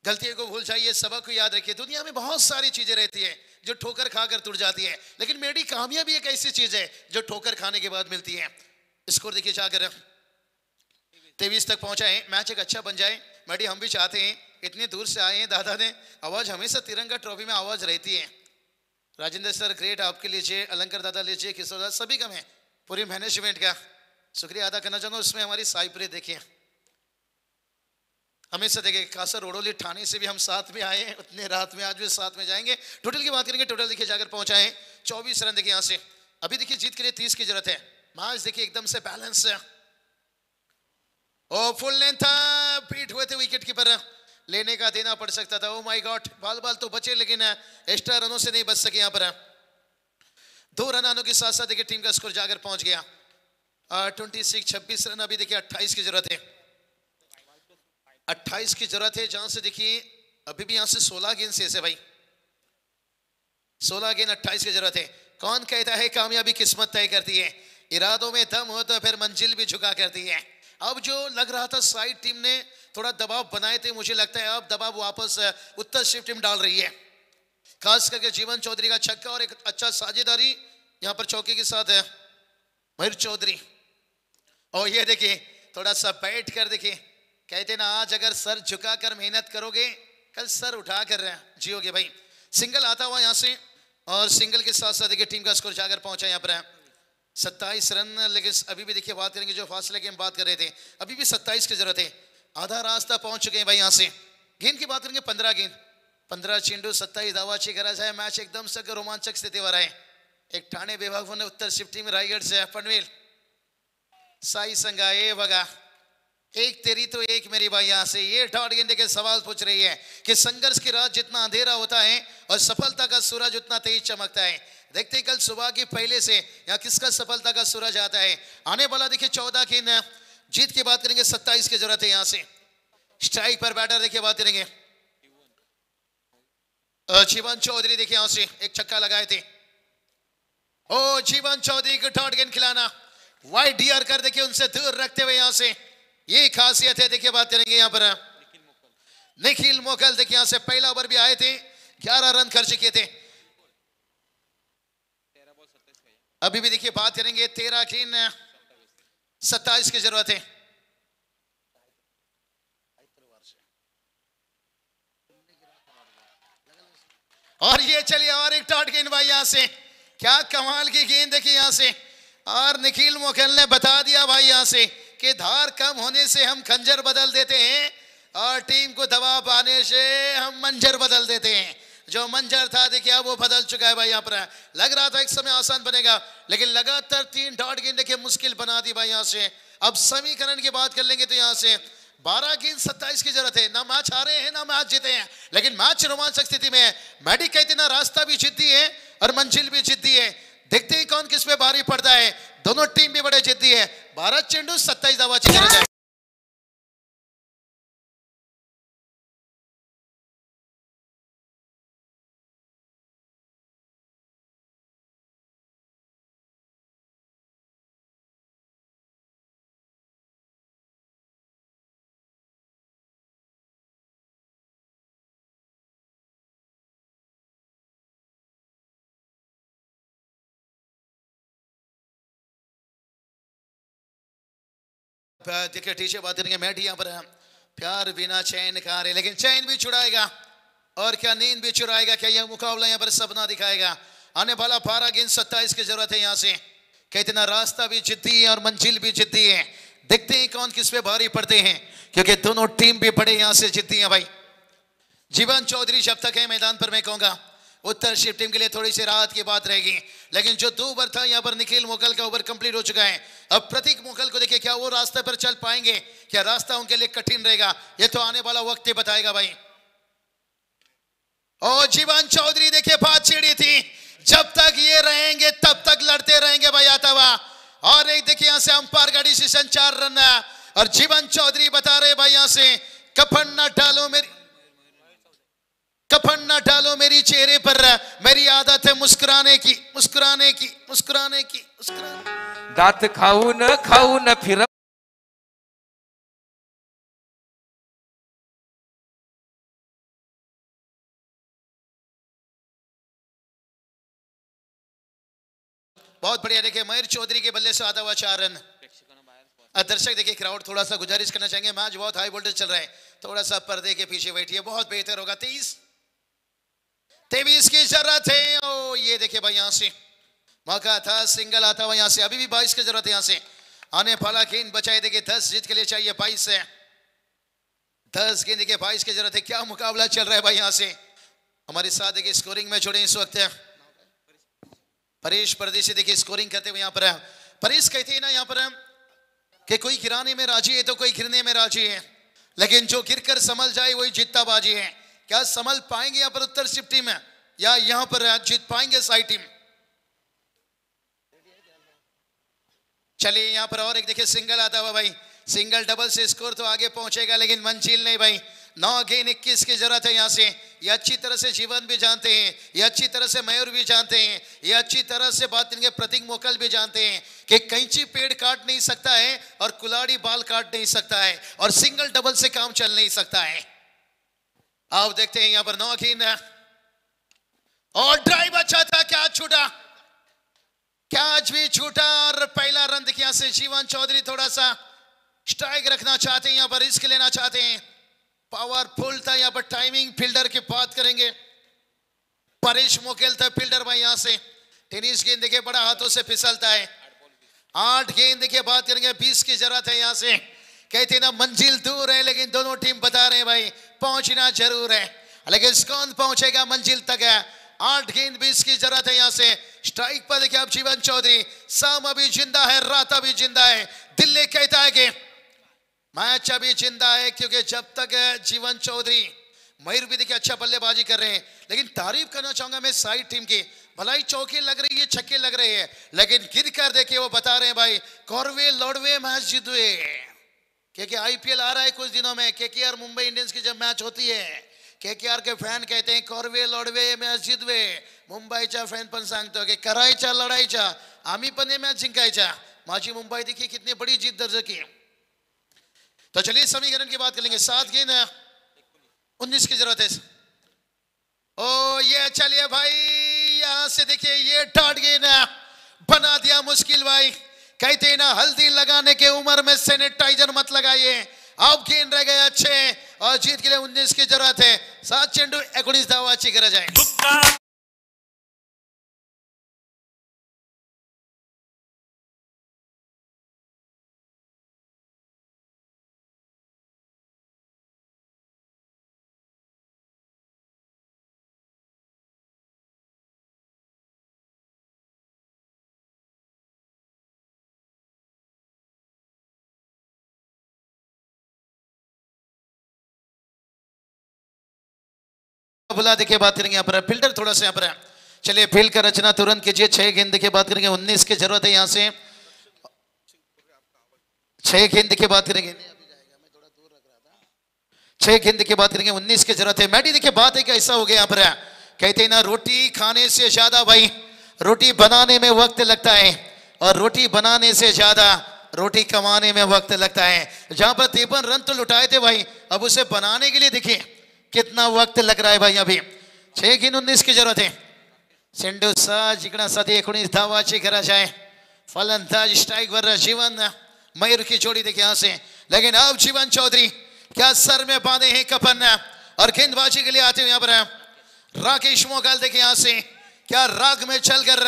गलतियों को भूल जाइए, सबक को याद रखिए। दुनिया में बहुत सारी चीजें रहती है जो ठोकर खाकर टूट जाती है, लेकिन मेरी कामयाबी एक ऐसी चीज है जो ठोकर खाने के बाद मिलती है। स्कोर देखिए जाकर 23 तक पहुंचा है, मैच एक अच्छा बन जाए मैडी हम भी चाहते हैं। इतनी दूर से आए हैं दादा ने, आवाज हमेशा तिरंगा ट्रॉफी में आवाज रहती है। राजेंद्र सर ग्रेट, आपके लीजिए, अलंकर दादा लीजिए, किशोर दादा, सभी का मैं पूरी मैनेजमेंट का शुक्रिया अदा करना चाहूंगा। उसमें हमारी साइप्रे देखिए, हमेशा देखे कासर रोडोली ठाणे से भी हम साथ में आए हैं, उतने रात में आज भी साथ में जाएंगे। टोटल की बात करेंगे, टोटल देखिए जाकर पहुंचा है 24 रन देखिए यहाँ से। अभी देखिए जीत के लिए 30 की जरूरत है। मैच देखिए एकदम से बैलेंस है, ओ फुल लेंथ था, बीट हुए थे विकेट कीपर, लेने का देना पड़ सकता था। ओ माय गॉड, बाल तो बचे लेकिन एक्स्ट्रा रनों से नहीं बच सके। यहाँ पर 2 रन आने के साथ साथ देखिए टीम का स्कोर जाकर पहुंच गया 26 रन। अभी देखिए 28 की जरूरत है। 28 की जरूरत है, जहां से देखिए अभी भी यहां से 16 गेंद शेष है भाई, 16 गेंद 28 की जरूरत है। कौन कहता है कामयाबी किस्मत तय करती है, इरादों में दम हो तो फिर मंजिल भी झुका करती है। अब जो लग रहा था साइड टीम ने थोड़ा दबाव बनाए थे, मुझे लगता है अब दबाव वापस उत्तर शिफ्ट टीम डाल रही है, खास करके जीवन चौधरी का छक्का और एक अच्छा साझेदारी यहाँ पर चौकी के साथ है मयूर चौधरी। और ये देखिए थोड़ा सा बैठ कर देखिए, कहते ना आज अगर सर झुका कर मेहनत करोगे कल सर उठा कर जियोगे भाई। सिंगल आता हुआ यहाँ से, और सिंगल के साथ साथ देखिए टीम का स्कोर जाकर पहुंचा यहाँ पर 27 रन। लेकिन अभी भी देखिए बात करेंगे जो फासले की हम बात कर रहे थे, अभी भी 27 की जरूरत है, आधा रास्ता पहुंच चुके हैं भाई। यहाँ से गेंद की बात करेंगे 15 गेंद, 15 चेंडू 27 धावाची गरज आहे। मॅच एकदम सगळं रोमांचक स्थितीवर आहे। एक ठाणे विभाग उत्तर शिफ्ट टीम रायगढ़ से पनवेल साई संघा, ये बघा एक तेरी तो एक मेरी भाई। यहाँ से ये डॉट गेंद के सवाल पूछ रही है कि संघर्ष की रात जितना अंधेरा होता है और सफलता का सूरज उतना तेज चमकता है। देखते हैं कल सुबह की पहले से यहाँ किसका सफलता का सूरज आता है। आने वाला देखिए 14 की जीत की बात करेंगे, 27 की जरूरत है। यहाँ से स्ट्राइक पर बैटर देखिए बात करेंगे जीवन चौधरी, देखिए यहाँ से एक छक्का लगाए थे। ओ जीवन चौधरी को डॉट गेंद खिलाना, वाइड डियर कर देखिए उनसे दूर रखते हुए, यहाँ से ये खासियत है। देखिए बात करेंगे यहाँ पर निखिल मोकल, देखिए यहाँ से पहला ओवर भी आए थे, 11 रन खर्च किए थे। अभी भी देखिए बात करेंगे 13 की 27 की जरूरत है। और ये चलिए और एक डॉट गेंद भाई, यहाँ से क्या कमाल की गेंद देखिए यहाँ से। और निखिल मोकल ने बता दिया भाई यहाँ से कि धार कम होने से हम खंजर बदल देते हैं और टीम को दबाव पाने से हम मंजर बदल देते हैं। जो मंजर था देखिए अब वो बदल चुका है भाई। यहाँ पर लग रहा था एक समय आसान बनेगा, लेकिन लगातार 3 डॉट गेंद देखिए मुश्किल बना दी भाई। यहाँ से अब समीकरण की बात कर लेंगे तो यहाँ से 12 गेंद 27 की जरूरत है। ना मैच हारे हैं ना मैच जीते हैं, लेकिन मैच रोमांचक स्थिति में है। मैडी कहते ना रास्ता भी जिद्दी है और मंजिल भी जिद्दी है। देखते ही कौन किस पे भारी पड़ता है। दोनों टीम भी बड़े जिद्दी है। 12 चेंडू 27 धावाची गरज आहे। देखिए टीचे बात करेंगे मैट यहाँ पर प्यार बिना चैन का रे, लेकिन चैन भी छुड़ाएगा और क्या नींद भी चुराएगा। क्या यह मुकाबला यहाँ पर सपना दिखाएगा। आने वाला 12 गेंद 27 की जरूरत है। यहाँ से कहते ना रास्ता भी जिद्दी है और मंजिल भी जिद्दी है। देखते हैं कौन किस पे भारी पड़ते हैं, क्योंकि दोनों टीम भी बड़े यहाँ से जिद्दी है भाई। जीवन चौधरी जब तक है मैदान पर, मैं कहूंगा उत्तर शिफ्ट टीम के लिए थोड़ी सी राहत की बात रहेगी। लेकिन जो 2 ओवर था यहाँ पर निखिल मोकल का ओवर कंप्लीट हो चुका है। अब प्रतीक मोकल को देखिए क्या वो रास्ते पर चल पाएंगे, क्या रास्ता उनके लिए कठिन रहेगा, ये तो आने वाला वक्त ही बताएगा भाई। और जीवन चौधरी देखिए बात छिड़ी थी, जब तक ये रहेंगे तब तक लड़ते रहेंगे भाई आता हुआ। और एक देखिए यहाँ से अंपायर का डिसीजन 4 रन, और जीवन चौधरी बता रहे भाई यहाँ से कफन न डालो मेरी, कफन न डालो मेरी चेहरे पर, मेरी आदत है मुस्कुराने की, मुस्कुराने की, मुस्कुराने की, मुस्कुराने। दात खाऊन फिर बहुत बढ़िया। देखिए मयूर चौधरी के बल्ले से आता हुआ 4 रन। दर्शक देखिए क्राउड थोड़ा सा गुजारिश करना चाहेंगे, मैच बहुत हाई वोल्टेज चल रहा है, थोड़ा सा पर्दे के पीछे बैठिए, बहुत बेहतर होगा। 23 की जरूरत है। ओ ये देखिए भाई यहाँ से मौका था, सिंगल आता हुआ यहाँ से। अभी भी 22 की जरूरत है। यहाँ से आने वाला गेंद बचाए देखिए 10 जीत के लिए चाहिए 22 है। 10 गेंद देखिए 22 की जरूरत है। क्या मुकाबला चल रहा है भाई। यहाँ से हमारे साथ देखिए स्कोरिंग में जुड़े इस वक्त परेश परदेसी देखिए स्कोरिंग करते हुए यहाँ पर। परेश कहते हैं ना यहाँ पर कि कोई गिराने में राजी है तो कोई गिरने में राजी है, लेकिन जो गिरकर संभल जाए वही जीतता बाजी है। क्या संभल पाएंगे यहाँ पर उत्तर शिफ्ट टीम या यहाँ पर जीत पाएंगे साई टीम। चलिए यहाँ पर और एक देखिए सिंगल आता हुआ भाई, सिंगल डबल से स्कोर तो आगे पहुंचेगा लेकिन मंजिल नहीं भाई। 9 गेंद 21 की जरूरत है यहाँ से। ये अच्छी तरह से जीवन भी जानते हैं, ये अच्छी तरह से मयूर भी जानते हैं, ये अच्छी तरह से बात करेंगे प्रतीक मोकल भी जानते हैं कि कैंची पेड़ काट नहीं सकता है और कुलाड़ी बाल काट नहीं सकता है और सिंगल डबल से काम चल नहीं सकता है। आप देखते हैं यहाँ पर 9 गेंद और ड्राइव अच्छा था, क्या छूटा, कैच भी छूटा और पहला रन देखिए यहाँ से जीवन चौधरी थोड़ा सा स्ट्राइक रखना चाहते हैं, यहाँ पर रिस्क लेना चाहते हैं। पावरफुल था यहाँ पर टाइमिंग। फील्डर की बात करेंगे, परेश मोकेल था फील्डर भाई। यहाँ से टेनिस गेंद देखिए बड़ा हाथों से फिसलता है। 8 गेंद देखिए बात करेंगे 20 की जरूरत है यहाँ से। कहते ना मंजिल दूर है लेकिन दोनों टीम बता रहे हैं भाई पहुंचना जरूर है, लेकिन कौन पहुंचेगा मंजिल तक है। 8 गेंद 20 की जरूरत है यहाँ से। स्ट्राइक पर देखिए अब जीवन चौधरी। शाम अभी जिंदा है, रात अभी जिंदा है। दिल्ली कहता है कि मैच अभी जिंदा है क्योंकि जब तक जीवन चौधरी मयूर भी देखिए अच्छा बल्लेबाजी कर रहे हैं, लेकिन तारीफ करना चाहूंगा मैं साइड टीम की। भलाई चौके लग रही है, छक्के लग रहे हैं, लेकिन गिर कर देखिए वो बता रहे हैं भाई कौरवे लौड़वे मैच जीत हुए। क्योंकि आईपीएल आ रहा है कुछ दिनों में, केकेआर मुंबई इंडियंस की जब मैच होती है केकेआर के फैन कहते हैं कौरवे लढवे मॅच जितवे. मुंबईच्या फॅन पण सांगतो की करायच्या लढायच्या, आम्ही पण ये मॅच जिंकायच्या. माझी मुंबई देखिए कितनी बड़ी जीत दर्ज की. तो चलिए समीकरण की बात कर लेंगे. 7 गेंद 19 की जरूरत है. ओ ये चलिए भाई यहां से देखिए ये डाट गेंद बना दिया मुश्किल भाई. कहते हैं ना हल्दी लगाने के उम्र में सैनिटाइजर मत लगाइए. अब गेंद रह गए अच्छे और जीत के लिए 19 की जरूरत है. 7 चेंडू 19 धावाची गरज आहे. बुला देखिए बात करेंगे यहाँ पर फील्डर थोड़ा सा यहाँ पर. चलिए फील्ड का रचना तुरंत कीजिए. 6 गेंद देखिए बात करेंगे 19 की जरूरत है यहाँ से. 6 गेंद देखिए बात करेंगे 6 गेंद देखिए बात करेंगे 19 की जरूरत है. मैडी देखिए बात है कि ऐसा हो गया यहाँ पर. कहते हैं ना रोटी खाने से ज्यादा भाई रोटी बनाने में वक्त लगता है और रोटी बनाने से ज्यादा रोटी कमाने में वक्त लगता है. जहां पर 53 रन तो लुटाए थे भाई, अब उसे बनाने के लिए देखिए कितना वक्त लग रहा है भाई. अभी 6 गेंद 19 की जरूरत है. चेंडू जिंकण्यासाठी 19 धावाची गरज आहे. फलंदाज स्ट्राइक वर जीवन मयूर की जोड़ी देखिए यहां से. लेकिन अब जीवन चौधरी क्या सर में बांधे हैं कफन और गेंदबाजी के लिए आते हुए यहाँ पर राकेश मोगल देखिए यहां से क्या राग में चलकर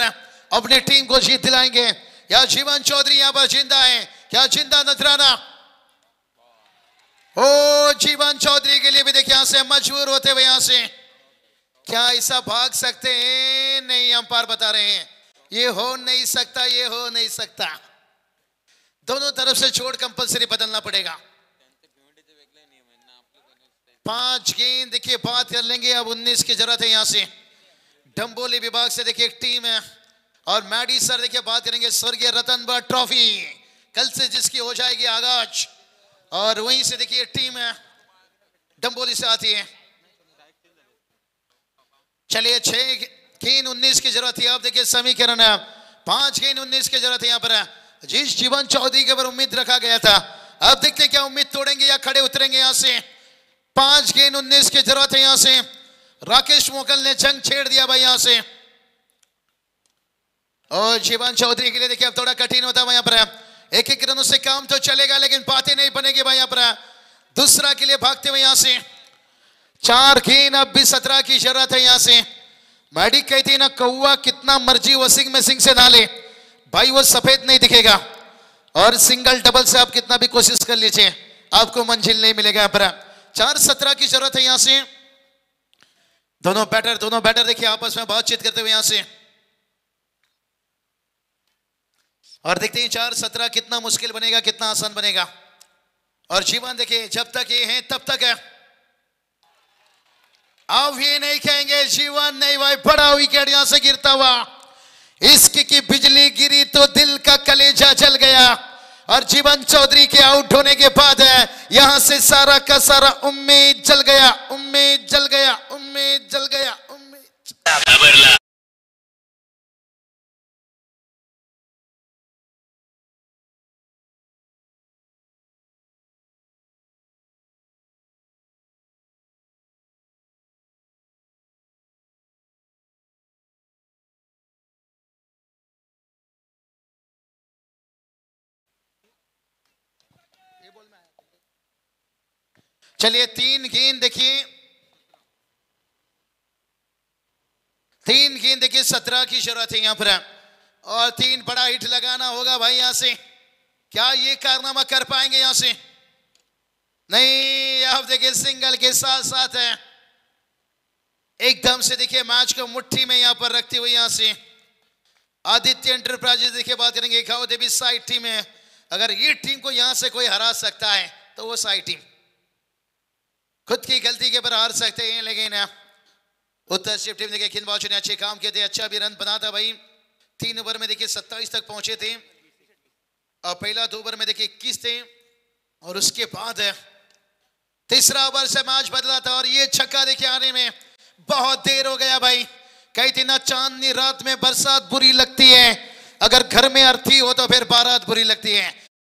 अपनी टीम को जीत दिलाएंगे या जीवन चौधरी यहां पर जिंदा है. क्या जिंदा नजराना. ओ जीवन चौधरी के लिए भी देखिए यहां से मजबूर होते हुए यहां से क्या ऐसा भाग सकते हैं. नहीं अंपायर बता रहे हैं ये हो नहीं सकता, ये हो नहीं सकता. दोनों तरफ से चोट कंपलसरी बदलना पड़ेगा. 5 गेंद देखिए बात कर लेंगे. अब 19 की जरूरत है यहां से. डंबोली विभाग से देखिए एक टीम है और मैडी सर देखिए बात करेंगे स्वर्गीय रतन बट ट्रॉफी कल से जिसकी हो जाएगी आगाज. और वहीं से देखिए टीम है डंबोली से आती है. चलिए 6 गेंद 19 की जरूरत है. अब देखिए समीकरण 5 गेंद 19 की जरूरत है यहाँ पर. जिस जीवन चौधरी के ऊपर उम्मीद रखा गया था, अब देखते हैं क्या उम्मीद तोड़ेंगे या खड़े उतरेंगे यहाँ से. 5 गेंद 19 की जरूरत है यहाँ से. राकेश मोकल ने जंग छेड़ दिया भाई यहाँ से. और जीवन चौधरी के लिए देखिए अब थोड़ा कठिन होता है यहाँ पर. एक एक रनों से काम तो चलेगा लेकिन बातें नहीं बनेगी भाई यहाँ पर. दूसरा के लिए भागते हुए यहाँ से 4 गेंद अब भी 17 की जरूरत है यहाँ से. मैडी कहती है ना कौवा कितना मर्जी वॉशिंग मशीन से डाले भाई वो सफेद नहीं दिखेगा. और सिंगल डबल से आप कितना भी कोशिश कर लीजिए आपको मंजिल नहीं मिलेगा यहाँ पर. 4-17 की जरूरत है यहाँ से. दोनों बैटर देखिए आपस में बातचीत करते हुए यहाँ से. और देखते हैं 4-17 कितना मुश्किल बनेगा कितना आसान बनेगा. और जीवन देखिए जब तक ये है तब तक है. अब ये नहीं कहेंगे जीवन नहीं भाई बड़ा विकेट यहां से गिरता हुआ. इसकी की बिजली गिरी तो दिल का कलेजा जल गया. और जीवन चौधरी के आउट होने के बाद यहां से सारा का सारा उम्मीद जल गया, उम्मीद जल गया, उम्मीद जल गया, उम्मीद। चलिए 3 गेंद देखिए, 3 गेंद देखिए, 17 की जरूरत है यहां पर और 3 बड़ा हिट लगाना होगा भाई यहां से। क्या ये कारनामा कर पाएंगे यहां से? नहीं, आप देखिए सिंगल के साथ साथ है एकदम से देखिए मैच को मुट्ठी में यहां पर रखते हुए यहां से आदित्य एंटरप्राइजेस देखिए बात करेंगे गांव देवी साइड टीम है। अगर ये टीम को यहां से कोई हरा सकता है तो वो साइड टीम खुद की गलती के पर हार सकते हैं, लेकिन उत्तर शिफ्ट टीम देखिए खिन बाचू ने अच्छे काम किए थे, अच्छा भी रन बना था भाई। 3 ओवर में देखिए 27 तक पहुंचे थे और पहला 2 ओवर में देखिए 21 थे और उसके बाद तीसरा ओवर से मैच बदला था और ये छक्का देखिए आने में बहुत देर हो गया भाई। कहते ना चांदनी रात में बरसात बुरी लगती है, अगर घर में अर्थी हो तो फिर बारात बुरी लगती है।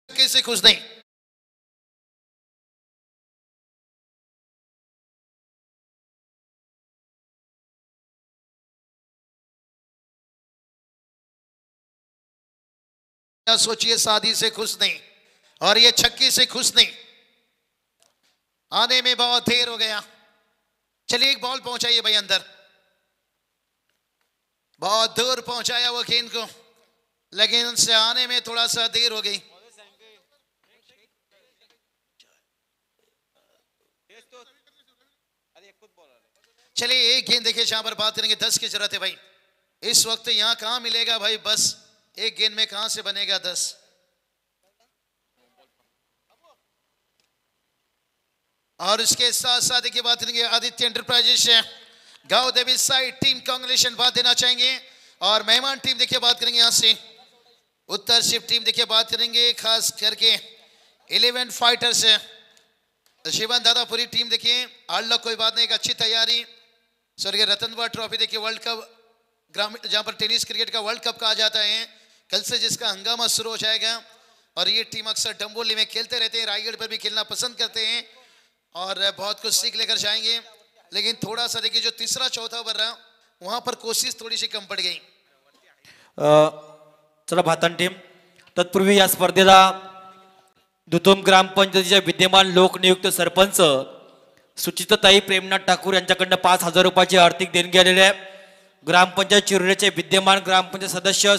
किसी खुश नहीं, सोचिए शादी से खुश नहीं और ये छक्के से खुश नहीं, आने में बहुत देर हो गया। चलिए एक बॉल पहुंचाइए भाई अंदर, बहुत दूर पहुंचाया वो गेंद को, लेकिन उनसे आने में थोड़ा सा देर हो गई। चलिए एक गेंद देखिए जहां पर बात करेंगे 10 की जरूरत है भाई। इस वक्त यहां कहां मिलेगा भाई, बस एक गेंद में कहां से बनेगा 10। और इसके साथ साथ देखिए बात करेंगे आदित्य एंटरप्राइजेस गांव देवी साइड टीम कांग्रेचुलेशन बात देना चाहेंगे और मेहमान टीम देखिए बात करेंगे यहां से उत्तर शिफ्ट टीम देखिए बात करेंगे खास करके 11 फाइटर्स जीवन दादा पूरी टीम देखिए आल्ला कोई बात नहीं, एक अच्छी तैयारी। स्वर्गीय रतनवा ट्रॉफी देखिए वर्ल्ड कप ग्रामीण जहां पर टेनिस क्रिकेट का वर्ल्ड कप कहा जाता है, कल से जिसका हंगामा शुरू हो जाएगा और ये टीम अक्सर डंबोली में खेलते रहते हैं, रायगढ़ पर भी खेलना पसंद करते हैं और बहुत कुछ सीख लेकर जाएंगे। लेकिन थोड़ा सा देखिए जो तीसरा चौथा ओवर रहा वहां पर कोशिश थोड़ी सी कम पड़ गई। चला भातन टीम, तत्पूर्वी या स्पर्धेला दुतोम ग्रामपंचायतीच्या विद्यमान लोकनियुक्त सरपंच सुचिताताई प्रेमनाथ ठाकूर यांच्याकडनं 5,000 रुपयाची आर्थिक देणगी आलेली आहे। ग्रामपंचायत चिरोलीचे विद्यमान ग्रामपंचायत सदस्य